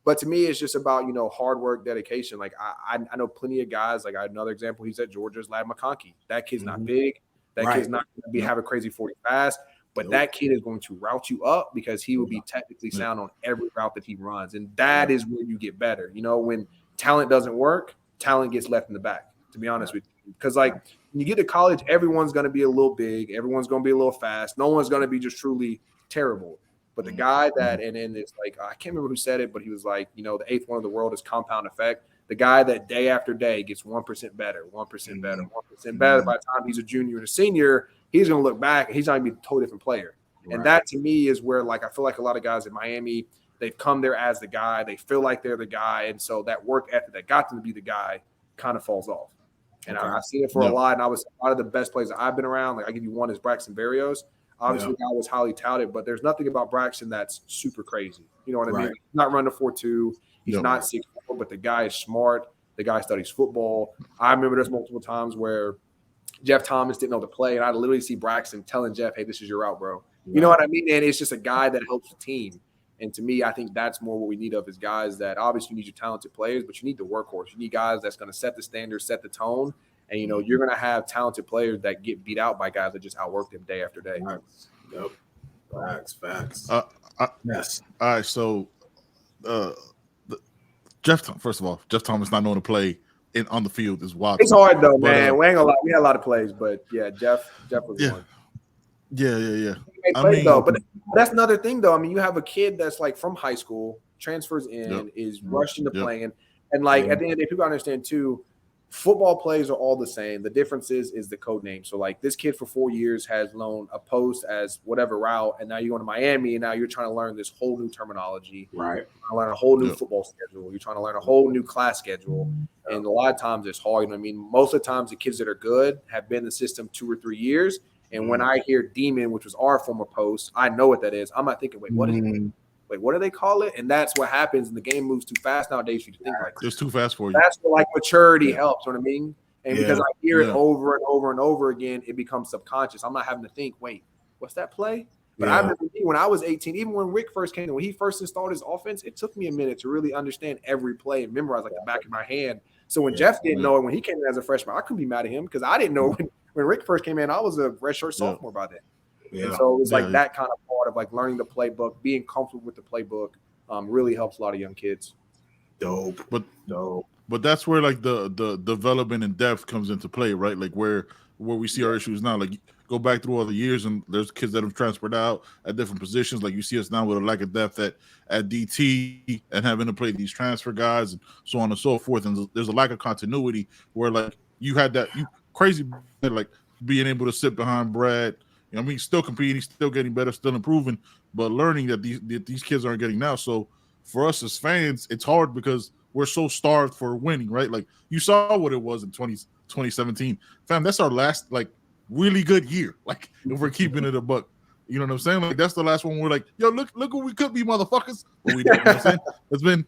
But to me, it's just about, you know, hard work, dedication. Like, I know plenty of guys. Like, I had another example. He's at Georgia's Lad McConkey. That kid's not big. That kid's not going to have a crazy 40 fast. But that kid is going to route you up because he will be technically sound on every route that he runs. And that is where you get better. You know, when talent doesn't work, talent gets left in the back, to be honest with you. Because, like, when you get to college, everyone's going to be a little big. Everyone's going to be a little fast. No one's going to be just truly terrible. But the guy that, and it's like, I can't remember who said it, but he was like, you know, the 8th one of the world is compound effect. The guy that day after day gets 1% better, 1% better, 1% better. By the time he's a junior and a senior, he's going to look back and he's going to be a totally different player. Right. And that, to me, is where, like, I feel like a lot of guys in Miami, they've come there as the guy. They feel like they're the guy. And so that work ethic that got them to be the guy kind of falls off. And I've seen it for a lot. And I was a lot of the best players that I've been around. Like, I give you one is Braxton Berrios. Obviously, the guy was highly touted, but there's nothing about Braxton that's super crazy. You know what I mean? He's not running a 4.2. He's not 6'4", but the guy is smart. The guy studies football. I remember there's multiple times where Jeff Thomas didn't know to play, and I literally see Braxton telling Jeff, hey, this is your route, bro. You know what I mean? And it's just a guy that helps the team. And to me, I think that's more what we need of is guys that obviously you need your talented players, but you need the workhorse. You need guys that's going to set the standard, set the tone. And, you know, you're going to have talented players that get beat out by guys that just outwork them day after day. Yep. Facts. Yes. All right. So, first of all, Jeff Thomas not knowing to play on the field is wild. It's hard, though, man. We ain't gonna lie. We had a lot of plays, but, yeah, Jeff was one. Yeah. I mean, though, but that's another thing, though. I mean, you have a kid that's, like, from high school, transfers in, is rushed into playing. And, like, at the end of the day, people understand, too, football plays are all the same. The difference is the code name. So, like, this kid for 4 years has known a post as whatever route, and now you're going to Miami, and now you're trying to learn this whole new terminology. Right. You're trying to learn a whole new football schedule. You're trying to learn a whole new class schedule. And a lot of times it's hard. You know what I mean? Most of the times the kids that are good have been in the system 2 or 3 years. And when I hear Demon, which was our former post, I know what that is. I'm not thinking, wait, what is it? Wait, what do they call it? And that's what happens. And the game moves too fast nowadays for you to think like it's too fast for you. That's where, like, maturity helps. You know what I mean? And because I hear it over and over and over again, it becomes subconscious. I'm not having to think, wait, what's that play? But I remember when I was 18, even when Rick first came in, when he first installed his offense, it took me a minute to really understand every play and memorize like the back of my hand. So when Jeff didn't know it, when he came in as a freshman, I couldn't be mad at him because I didn't know when Rick first came in, I was a redshirt sophomore by then. And so it was like that kind of part of like learning the playbook, being comfortable with the playbook really helps a lot of young kids. Dope. But that's where like the development and depth comes into play, right? Like where we see our issues now. Like go back through all the years, and there's kids that have transferred out at different positions. Like you see us now with a lack of depth at DT and having to play these transfer guys and so on and so forth. And there's a lack of continuity where like you had that crazy like being able to sit behind Brad. You know, I mean, he's still competing, still getting better, still improving, but learning that these kids aren't getting now. So for us as fans, it's hard because we're so starved for winning, right? Like you saw what it was in 2017. Fam, that's our last like really good year. Like if we're keeping it a buck, you know what I'm saying? Like that's the last one. We're like, yo, look what we could be, motherfuckers. But we don't. You know what I'm saying?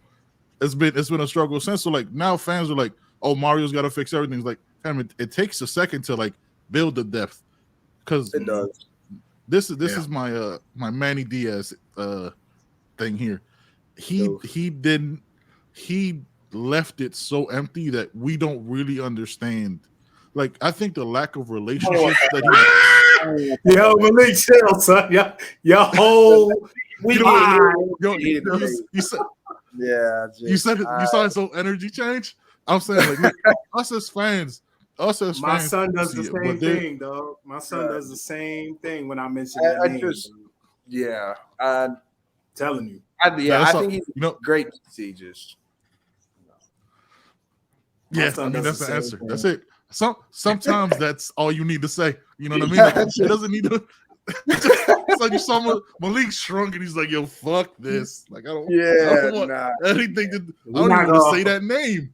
It's been a struggle since. So like now fans are like, oh, Mario's got to fix everything. It's like, fam, it takes a second to like build the depth because it does. This is my my Manny Diaz thing here. He left it so empty that we don't really understand. Like I think the lack of relationships that he Yo, Malik, chill, son. Your whole you saw so energy change. I'm saying like look, us as fans. My son does the same thing, dog. My son does the same thing when I mention that name. Telling you. I think he's great to see. Just I mean that's the answer. That's it. Sometimes that's all you need to say. You know what I mean? Like, it doesn't need to. It's like you saw Malik shrunk and he's like, "Yo, fuck this." Like I don't want anything to. I don't even want to say that name.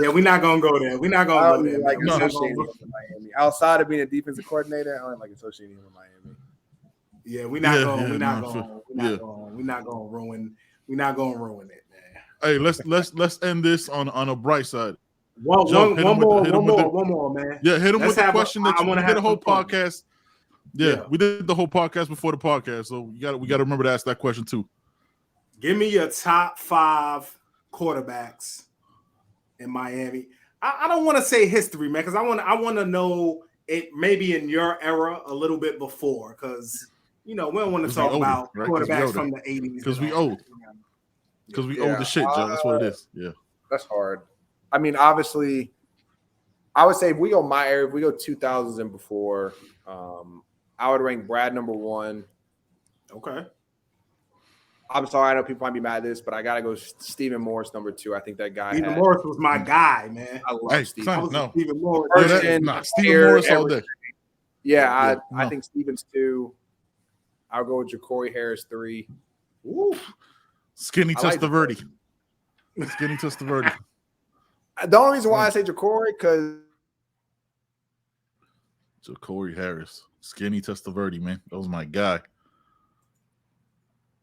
Yeah, we're not gonna go there. We're not gonna go there. Like associating him with Miami. Outside of being a defensive coordinator, I don't like associating him with Miami. Yeah, we're not gonna ruin it, man. Hey, let's end this on a bright side. One more, man. Yeah, hit him with the question that we did a whole podcast. Yeah, we did the whole podcast before the podcast, so we got to remember to ask that question too. Give me your top 5 quarterbacks in Miami. I don't want to say history, man, because I want to know it maybe in your era a little bit before, because we don't want to talk about quarterbacks from the 80s. Because we old. Because we old the shit, Joe. That's what it is. Yeah. That's hard. I mean, obviously, I would say if we go my era, if we go 2000s and before, I would rank Brad number 1. Okay. I'm sorry, I know people might be mad at this, but I gotta go Stephen Morris number 2. I think that guy. Stephen Morris was my guy, man. I love Stephen. Stephen Morris. Stephen Morris all day. Yeah, I think Stephen's 2. I'll go with Ja'Cory Harris 3. Ooh. Skinny Testaverde. Skinny Testaverde. The only reason why I say Ja'Cory because Ja'Cory Harris, Skinny Testaverde, man, that was my guy.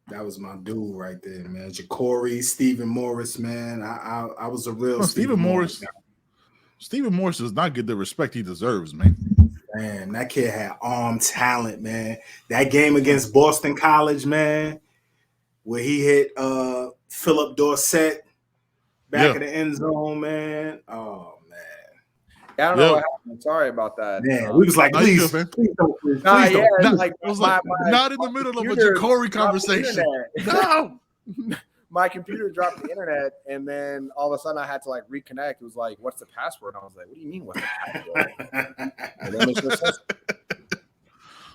That was my dude right there, man. Ja'Cory, Stephen Morris, man. I was a real Stephen Morris. Stephen Morris does not get the respect he deserves, man. Man, that kid had arm talent, man. That game against Boston College, man, where he hit Philip Dorsett back in the end zone, man. Oh man, I don't know what happened. I'm sorry about that. Man, we was like, please don't. Not in the middle of a Ja'Cory conversation. No. My computer dropped the internet, and then all of a sudden I had to like reconnect. It was like, "What's the password?" I was like, "What do you mean, what's the password?" And then it's just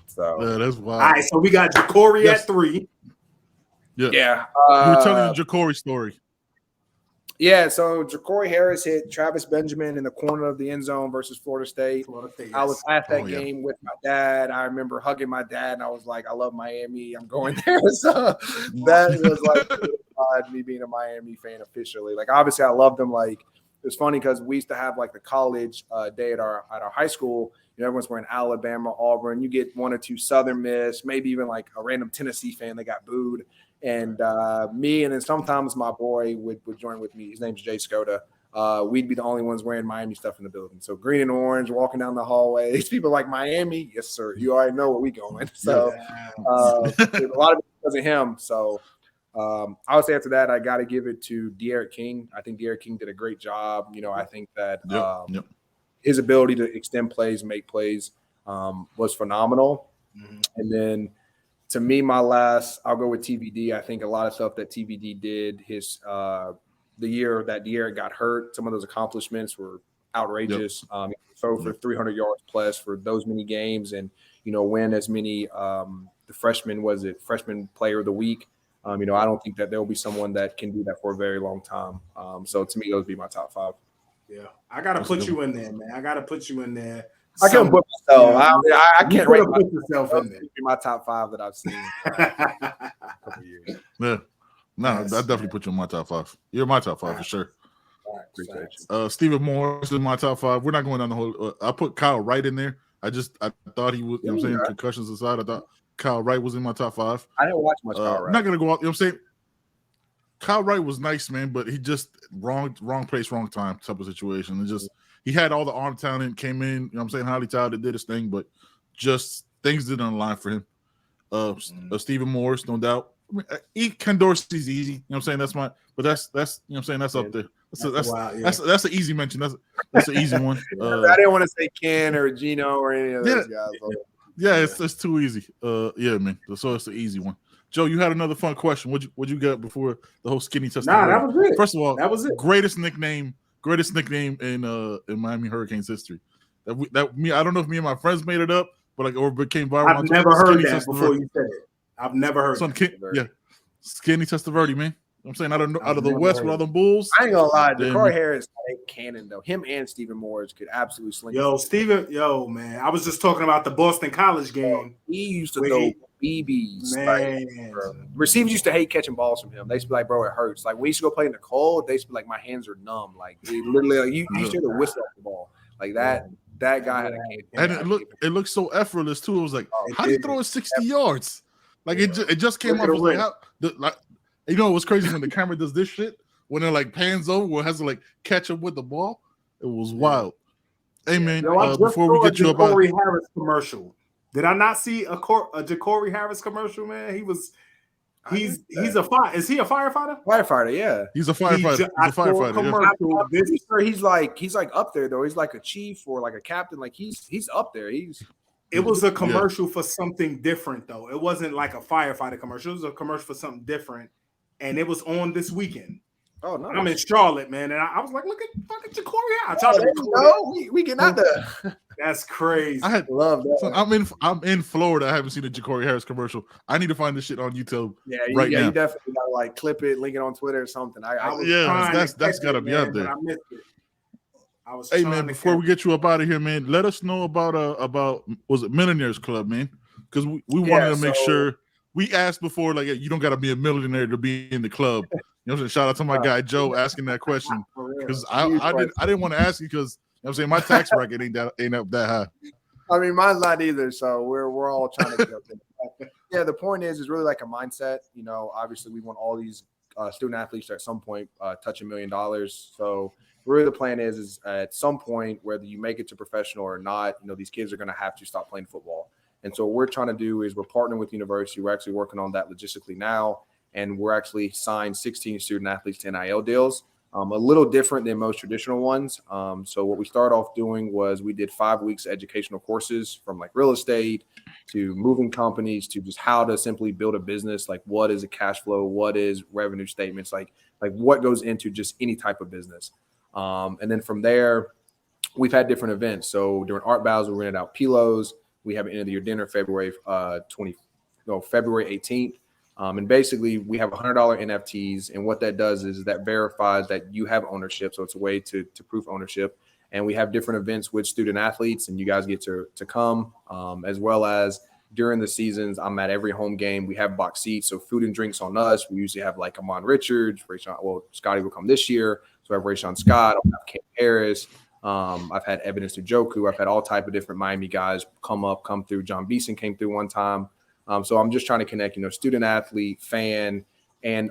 so that's wild. All right, so we got Ja'Cory at 3. Yeah. You were telling the Ja'Cory story. Yeah, so Ja'Cory Harris hit Travis Benjamin in the corner of the end zone versus Florida State. Yes. I was at that game with my dad. I remember hugging my dad, and I was like, I love Miami. I'm going there. So that was like me being a Miami fan officially. Like, obviously, I loved them. Like, it was funny because we used to have, like, the college day at our high school. You know, everyone's wearing Alabama, Auburn. You get 1 or 2 Southern Miss, maybe even, like, a random Tennessee fan that got booed. And me and then sometimes my boy would join with me. His name's Jay Skoda. we'd be the only ones wearing Miami stuff in the building. So green and orange, walking down the hallways, people like Miami, yes sir, you already know where we going. So there's a lot of it because of him. So I would say after that, I got to give it to De'Aaron King. I think De'Aaron King did a great job. I think that his ability to extend plays, make plays was phenomenal. Mm-hmm. And then to me, my last, I'll go with TVD. I think a lot of stuff that TVD did the year that De'Aaron got hurt, some of those accomplishments were outrageous. Throw for 300 yards plus for those many games and, win as many the freshman player of the week. I don't think that there will be someone that can do that for a very long time. So to me, those would be my top 5. Yeah, I got to put you in there, man. I got to put you in there. I can't put myself. I can't rate myself in there. My top 5 that I've seen in a couple years. Yeah. No, I definitely put you in my top 5. You're my top 5 for sure. All right, appreciate you. Stephen Moore is in my top 5. We're not going down the whole. I put Kyle Wright in there. I thought he was. Concussions aside, I thought Kyle Wright was in my top 5. I didn't watch much Kyle Wright. I'm not gonna go out. Kyle Wright was nice, man, but he just wrong place, wrong time type of situation. And just he had all the arm talent, came in. Highly talented, did his thing, but just things didn't align for him. Stephen Morris, no doubt. Ken Dorsey's easy. That's that's that's up there. That's an easy mention. That's an easy one. I didn't want to say Ken or Gino or any of those guys. Yeah, it's too easy. Man. So it's an easy one. Joe, you had another fun question. What'd you get before the whole skinny test? Nah, that was it. First of all, that was it. Greatest nickname in Miami Hurricanes history. I don't know if me and my friends made it up, but or became viral. I've never heard that before you said it. I've never heard that. Skinny Testaverde, man. Out of the West with all the Bulls. I ain't gonna lie, Ja'Cory Harris ain't cannon though. Him and Stephen Morris could absolutely sling. Man, I was just talking about the Boston College game. He used to throw BBs. Man, receivers used to hate catching balls from him. They used to be like, bro, it hurts. Like we used to go play in the cold. They used to be like, my hands are numb. Like literally, you used to hear the whistle off the ball like that. That guy had a cannon. And it looked so effortless too. It was like, how do you throw it 60 yards? Like it just came off. It was crazy when the camera does this shit when it like pans over where it has to like catch up with the ball. It was wild. Hey man, before we get you about Ja'Cory Harris commercial, did I not see a Ja'Cory Harris commercial? Man, he's a fire. Is he a firefighter? Firefighter, yeah. He's a firefighter. He's like up there though. He's like a chief or like a captain. Like he's up there. It was a commercial for something different though. It wasn't like a firefighter commercial. It was a commercial for something different. And it was on this weekend. Oh no! I'm in Charlotte, man, and I was like, "Look at fucking Ja'Cory." We getting out there. That's crazy. I love that. So I'm in Florida. I haven't seen a Ja'Cory Harris commercial. I need to find this shit on YouTube. Yeah, now. You definitely gotta like clip it, link it on Twitter or something. That's gotta be out there. I missed it. Hey man, before we get you up out of here, man, let us know about was it Millionaires Club, man? Because we wanted to make sure. We asked before, like, you don't got to be a millionaire to be in the club. Shout out to my guy Joe asking that question because I didn't want to ask you because my tax bracket ain't up that high. I mean, mine's not either. So we're all trying to get up there. Yeah, the point is really like a mindset. Obviously we want all these student athletes to at some point touch $1 million. So really the plan is at some point, whether you make it to professional or not, these kids are going to have to stop playing football. And so what we're trying to do is we're partnering with the university. We're actually working on that logistically now. And we're actually signed 16 student athletes to NIL deals, a little different than most traditional ones. So what we started off doing was we did 5 weeks of educational courses from like real estate to moving companies to just how to simply build a business. Like what is a cash flow? What is revenue statements? Like what goes into just any type of business. And then from there, we've had different events. So during Art Basel, we rented out Pilos. We have an end of the year dinner February 18th. And basically we have $100 NFTs. And what that does is that verifies that you have ownership. So it's a way to prove ownership. And we have different events with student athletes and you guys get to come as well as during the seasons. I'm at every home game. We have box seats. So food and drinks on us. We usually have like Amon Richards, Scotty will come this year. So I have Rayshon Scott, I'll have Cam Harris. I've had Evidence to Joku. I've had all type of different Miami guys come through. John Beeson came through one time. So I'm just trying to connect, student athlete, fan, and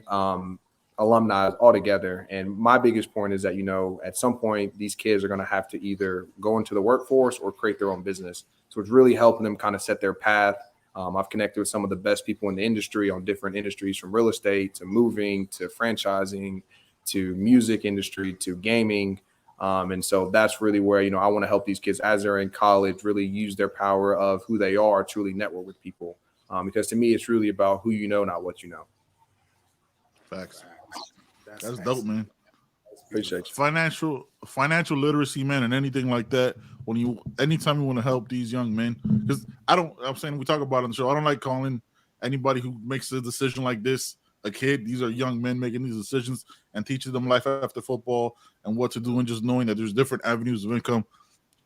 alumni altogether. And my biggest point is that, you know, at some point, these kids are going to have to either go into the workforce or create their own business. So it's really helping them kind of set their path. I've connected with some of the best people in the industry on different industries, from real estate to moving to franchising to music industry to gaming. And so that's really where, you know, I want to help these kids as they're in college really use their power of who they are to really network with people. Because to me, it's really about who you know, not what you know. Facts. That's dope, man. Appreciate you. Financial literacy, man, and anything like that. Anytime you want to help these young men, because I'm saying we talk about it on the show. I don't like calling anybody who makes a decision like this a kid. These are young men making these decisions and teaching them life after football and what to do, and just knowing that there's different avenues of income.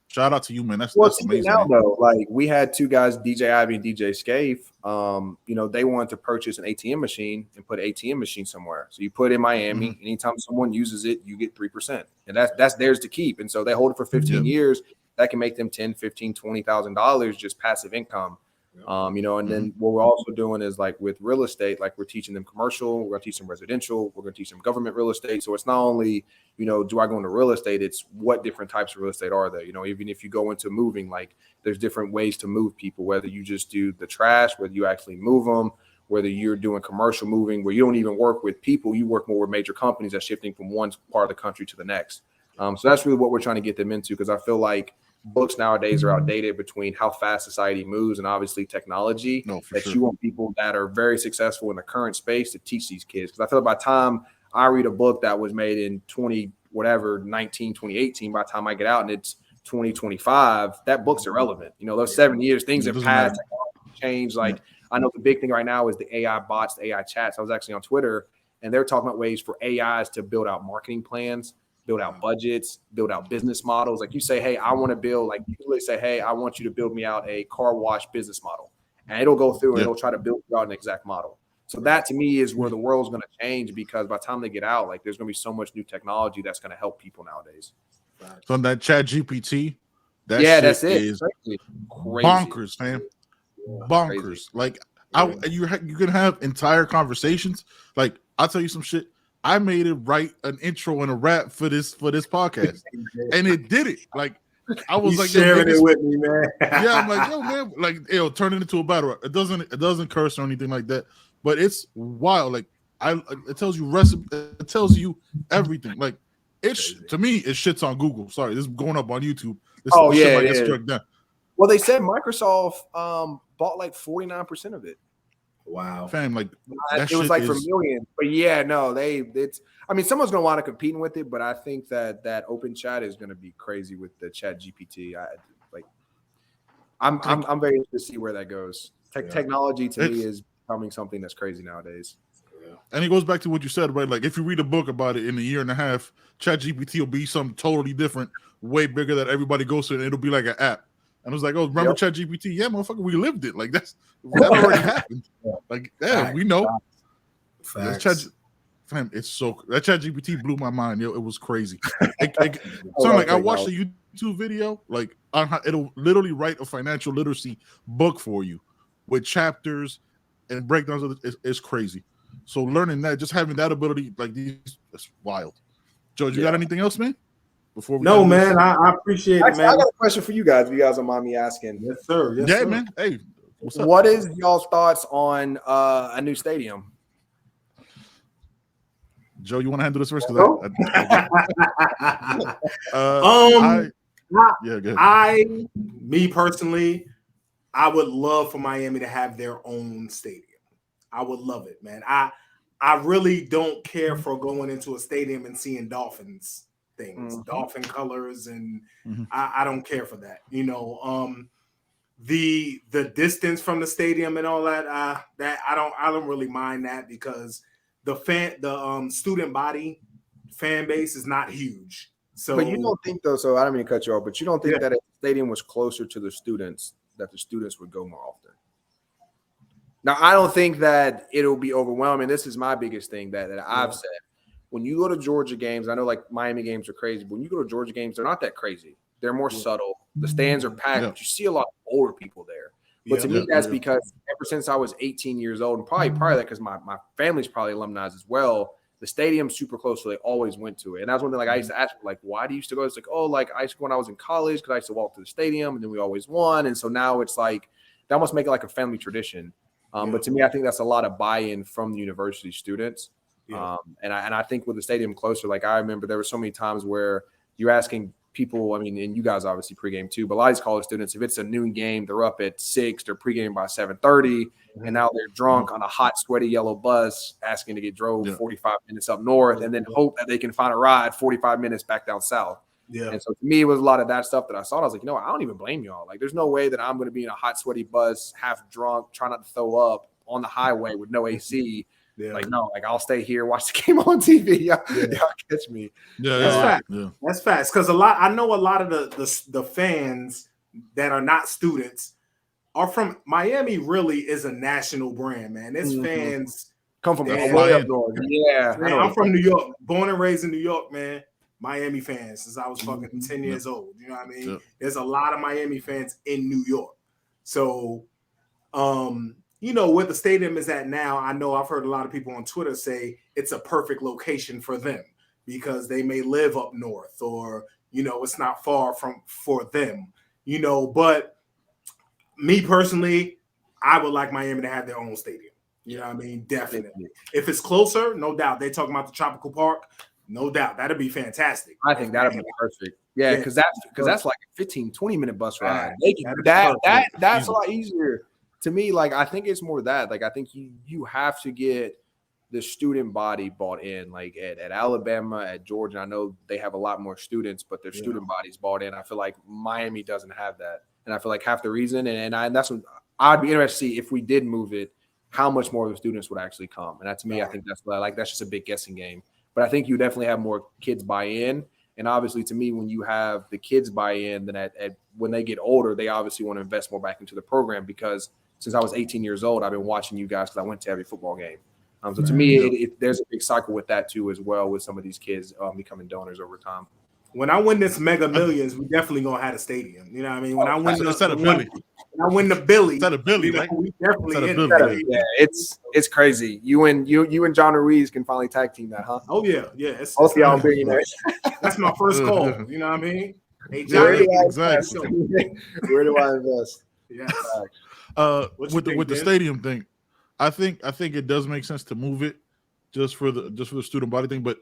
Shout out to you, man. That's amazing. Now, though, like we had two guys, DJ Ivy and DJ Scaife. You know, they wanted to purchase an ATM machine and put an ATM machine somewhere. So you put in Miami. Mm-hmm. Anytime someone uses it, you get 3%, and that's theirs to keep. And so they hold it for 15 years. That can make them $10,000, $15,000, $20,000 just passive income. You know, and then what we're also doing is like with real estate, like we're teaching them commercial, we're going to teach them residential, we're going to teach them government real estate. So it's not only, you know, do I go into real estate? It's what different types of real estate are there? You know, even if you go into moving, like there's different ways to move people, whether you just do the trash, whether you actually move them, whether you're doing commercial moving where you don't even work with people, you work more with major companies that's shifting from one part of the country to the next. So that's really what we're trying to get them into, because I feel like books nowadays are outdated between how fast society moves and obviously technology. You want people that are very successful in the current space to teach these kids. Because I feel like by the time I read a book that was made in 2018, by the time I get out and it's 2025, that book's irrelevant. You know, those 7 years, things have passed, changed. Like I know the big thing right now is the AI bots, the AI chats. I was actually on Twitter and they're talking about ways for AIs to build out marketing plans, build out budgets, build out business models. Like you say, hey, I want to build, like you really say, hey, I want you to build me out a car wash business model. And it'll go through and it'll try to build out an exact model. So that to me is where the world's going to change, because by the time they get out, like there's going to be so much new technology that's going to help people nowadays. So that Chat GPT, that's it. Is crazy. Bonkers, fam. Bonkers. Crazy. Like you can have entire conversations. Like I'll tell you some shit. I made it write an intro and a rap for this podcast, and it did it. Like I was like sharing it with me, man. Yeah, I'm like, yo, man, like it'll turn it into a battle. It doesn't curse or anything like that, but it's wild. Like it tells you recipe, it tells you everything. Like to me, it shits on Google. Sorry, this is going up on YouTube. Get struck down. Well, they said Microsoft bought like 49% of it. Wow, fam! Like it was like for millions, but I mean, someone's gonna want to compete with it, but I think that open chat is gonna be crazy with the Chat GPT. I'm very interested to see where that goes. Technology to me is becoming something that's crazy nowadays. Yeah. And it goes back to what you said, right? Like if you read a book about it in a year and a half, Chat GPT will be something totally different, way bigger that everybody goes to, and it'll be like an app. And it was like, oh, remember Chat GPT? Yeah, motherfucker, we lived it. Like that already happened. Like, yeah, we know. Fam, it's so that Chat GPT blew my mind. Yo, it was crazy. I watched a YouTube video, like it'll literally write a financial literacy book for you with chapters and breakdowns of it. It's crazy. So learning that, just having that ability, like that's wild. George, you got anything else, man? Before we man, I appreciate it, man. I got a question for you guys. If you guys don't mind me asking. Yes, sir. Yes, sir. Man. Hey, what's up? What is y'all's thoughts on a new stadium? Joe, you want to handle this first? Me personally, I would love for Miami to have their own stadium. I would love it, man. I really don't care for going into a stadium and seeing Dolphins things, dolphin colors, and I don't care for that. You know, the distance from the stadium and all that, that I don't really mind that, because the student body fan base is not huge. So, but you don't think though? So I don't mean to cut you off, but you don't think that if the stadium was closer to the students, that the students would go more often? Now, I don't think that it'll be overwhelming. This is my biggest thing that I've said. When you go to Georgia games, I know like Miami games are crazy, but when you go to Georgia games, they're not that crazy. They're more subtle. The stands are packed, but you see a lot of older people there. But to me, that's because ever since I was 18 years old, and probably that because my family's probably alumni as well, the stadium's super close, so they always went to it. And that's one thing, like, I used to ask, like, why do you used to go? It's like, oh, like, when I was in college, because I used to walk to the stadium, and then we always won. And so now it's like, they almost make it like a family tradition. But to me, I think that's a lot of buy-in from the university students. Yeah. And I think with the stadium closer, like, I remember there were so many times where you're asking people, I mean, and you guys obviously pregame too, but a lot of these college students, if it's a noon game, they're up at 6, they're pregame by 7:30, and now they're drunk on a hot, sweaty yellow bus asking to get drove 45 minutes up north and then hope that they can find a ride 45 minutes back down south. Yeah. And so to me, it was a lot of that stuff that I saw. I was like, you know what? I don't even blame y'all. Like, there's no way that I'm going to be in a hot, sweaty bus, half drunk, trying not to throw up on the highway with no AC. Yeah. Like, no, like, I'll stay here, watch the game on TV. Y'all catch me. Yeah, that's facts. Yeah. That's facts. Because I know a lot of the fans that are not students are from Miami. Really is a national brand, man. It's fans come from way up north. Yeah, man, I'm from New York, born and raised in New York, man. Miami fans since I was fucking 10 years old. You know what I mean? Yeah. There's a lot of Miami fans in New York. So, you know, where the stadium is at now, I know I've heard a lot of people on Twitter say it's a perfect location for them because they may live up north or, you know, it's not far for them, you know. But me personally, I would like Miami to have their own stadium. You know what I mean? Definitely. If it's closer, no doubt. They're talking about the Tropical Park. No doubt. That'd be fantastic. I think that'd be perfect. Yeah, because that's like a 15, 20-minute bus ride. That's a lot easier. To me, like, I think it's more that. Like, I think you have to get the student body bought in. Like, at Alabama, at Georgia, I know they have a lot more students, but their student body's bought in. I feel like Miami doesn't have that. And I feel like half the reason, and that's what I'd be interested to see if we did move it, how much more of the students would actually come. And that, to me, I think that's just a big guessing game. But I think you definitely have more kids buy in. And obviously, to me, when you have the kids buy in, then when they get older, they obviously want to invest more back into the program because since I was 18 years old, I've been watching you guys because I went to every football game. So to me, there's a big cycle with that too as well with some of these kids becoming donors over time. When I win this Mega Millions, we definitely gonna have a stadium. You know what I mean? When I win the Billy, when I win the Billy, instead of Billy, right? We definitely yeah, it's crazy. You and John Ruiz can finally tag team that, huh? Oh yeah. Both y'all millionaires. That's my first call. You know what I mean? Hey, Johnny, exactly. Where do I invest? Yes. With the stadium thing, I think it does make sense to move it just for the student body thing, but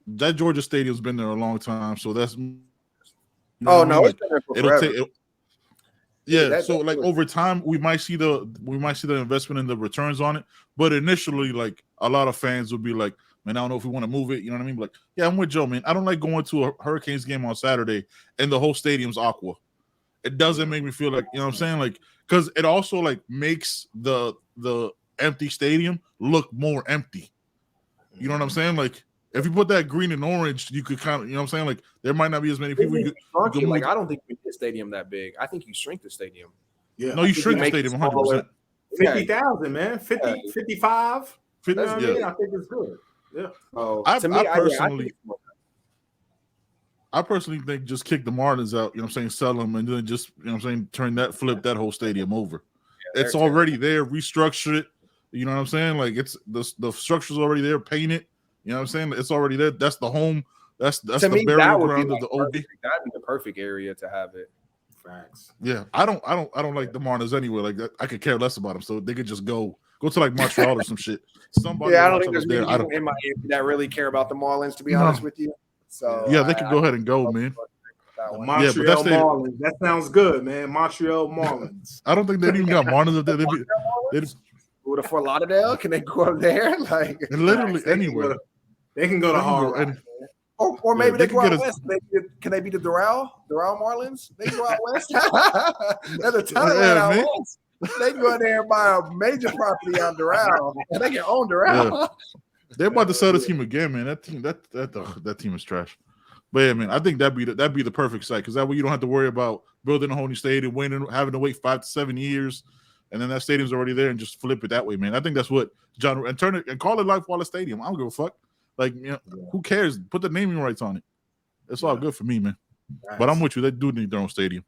that Georgia stadium's been there a long time, so that's it's been there for forever. So like over time we might see the investment and the returns on it, but initially like a lot of fans would be like, man, I don't know if we want to move it, you know what I mean? Like, yeah, I'm with Joe, man. I don't like going to a Hurricanes game on Saturday and the whole stadium's aqua. It doesn't make me feel like, you know what I'm saying? Like, because it also like makes the empty stadium look more empty. You know what I'm saying? Like, if you put that green and orange, you could kind of, you know what I'm saying? Like, there might not be as many people. Like, I don't think we get a stadium that big. I think you shrink the stadium. Yeah. No, you shrink the stadium 100%. 50,000, man. 50, 55. You know what I mean? I think it's good. Yeah. I personally think just kick the Marlins out, you know what I'm saying, sell them, and then just, you know what I'm saying, flip that whole stadium over. Yeah, it's already there, restructure it. You know what I'm saying? Like, it's the structure's already there, paint it. You know what I'm saying? It's already there. That's the home. That's the burial ground of the OB. That'd be the perfect area to have it. Facts. Yeah, I don't like the Marlins anyway. Like that, I could care less about them. So they could just go to like Montreal or some shit. Somebody. Yeah, I don't think there's many people in Miami that really care about the Marlins. To be honest with you. So yeah, they can go ahead and go, man. The Montreal Marlins. That sounds good, man. Montreal Marlins. I don't think they even got Marlins up there. Go to Fort Lauderdale. Can they go up there? Like literally anywhere. They can go to Harvard. Or maybe they go out west. Can they be the Doral Marlins? They go out west. There's a ton of land out west. They can go in there and buy a major property on Doral, and they can own Doral. Yeah. They're about to sell the team again, man. That team is trash. But yeah, man, I think that'd be the perfect site because that way you don't have to worry about building a whole new stadium, having to wait 5 to 7 years, and then that stadium's already there, and just flip it that way, man. I think that's what John and turn it and call it Life Wallace Stadium. I don't give a fuck. Like, you know, who cares? Put the naming rights on it. It's all good for me, man. Nice. But I'm with you. They do need their own stadium.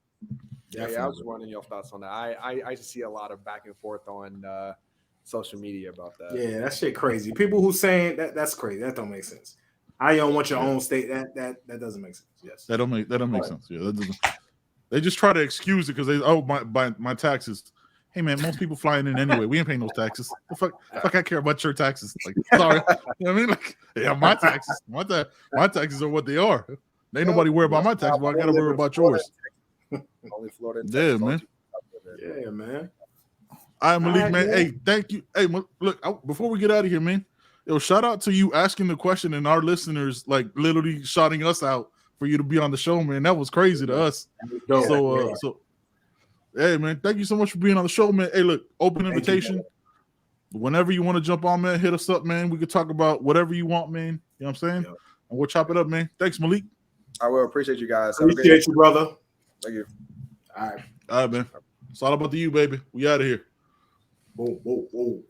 Yeah, I was just wondering your thoughts on that. I see a lot of back and forth on social media about that. Yeah, that shit crazy. People who saying that's crazy. That don't make sense. I don't want your own state. That doesn't make sense. Yes. That don't make sense. Yeah, that doesn't. They just try to excuse it because my taxes. Hey man, most people flying in anyway. We ain't paying those taxes. The fuck I care about your taxes. Like, sorry. You know what I mean? Like, yeah, my taxes. My taxes are what they are. Ain't nobody worry about my taxes, but I gotta worry about yours. Only Florida. Yeah, man. Yeah, man. All right, Malik, All right, man. man. Hey, thank you. Hey, look, before we get out of here, man, yo, shout out to you asking the question and our listeners, like, literally shouting us out for you to be on the show, man. That was crazy to us. So, hey, man, thank you so much for being on the show, man. Hey, look, open invitation. Whenever you want to jump on, man, hit us up, man. We could talk about whatever you want, man. You know what I'm saying? Yeah. And we'll chop it up, man. Thanks, Malik. I will appreciate you guys. Have a great Appreciate you, brother. Thank you. All right. All right, man. It's all about you, baby. We out of here. Boom, boom, boom.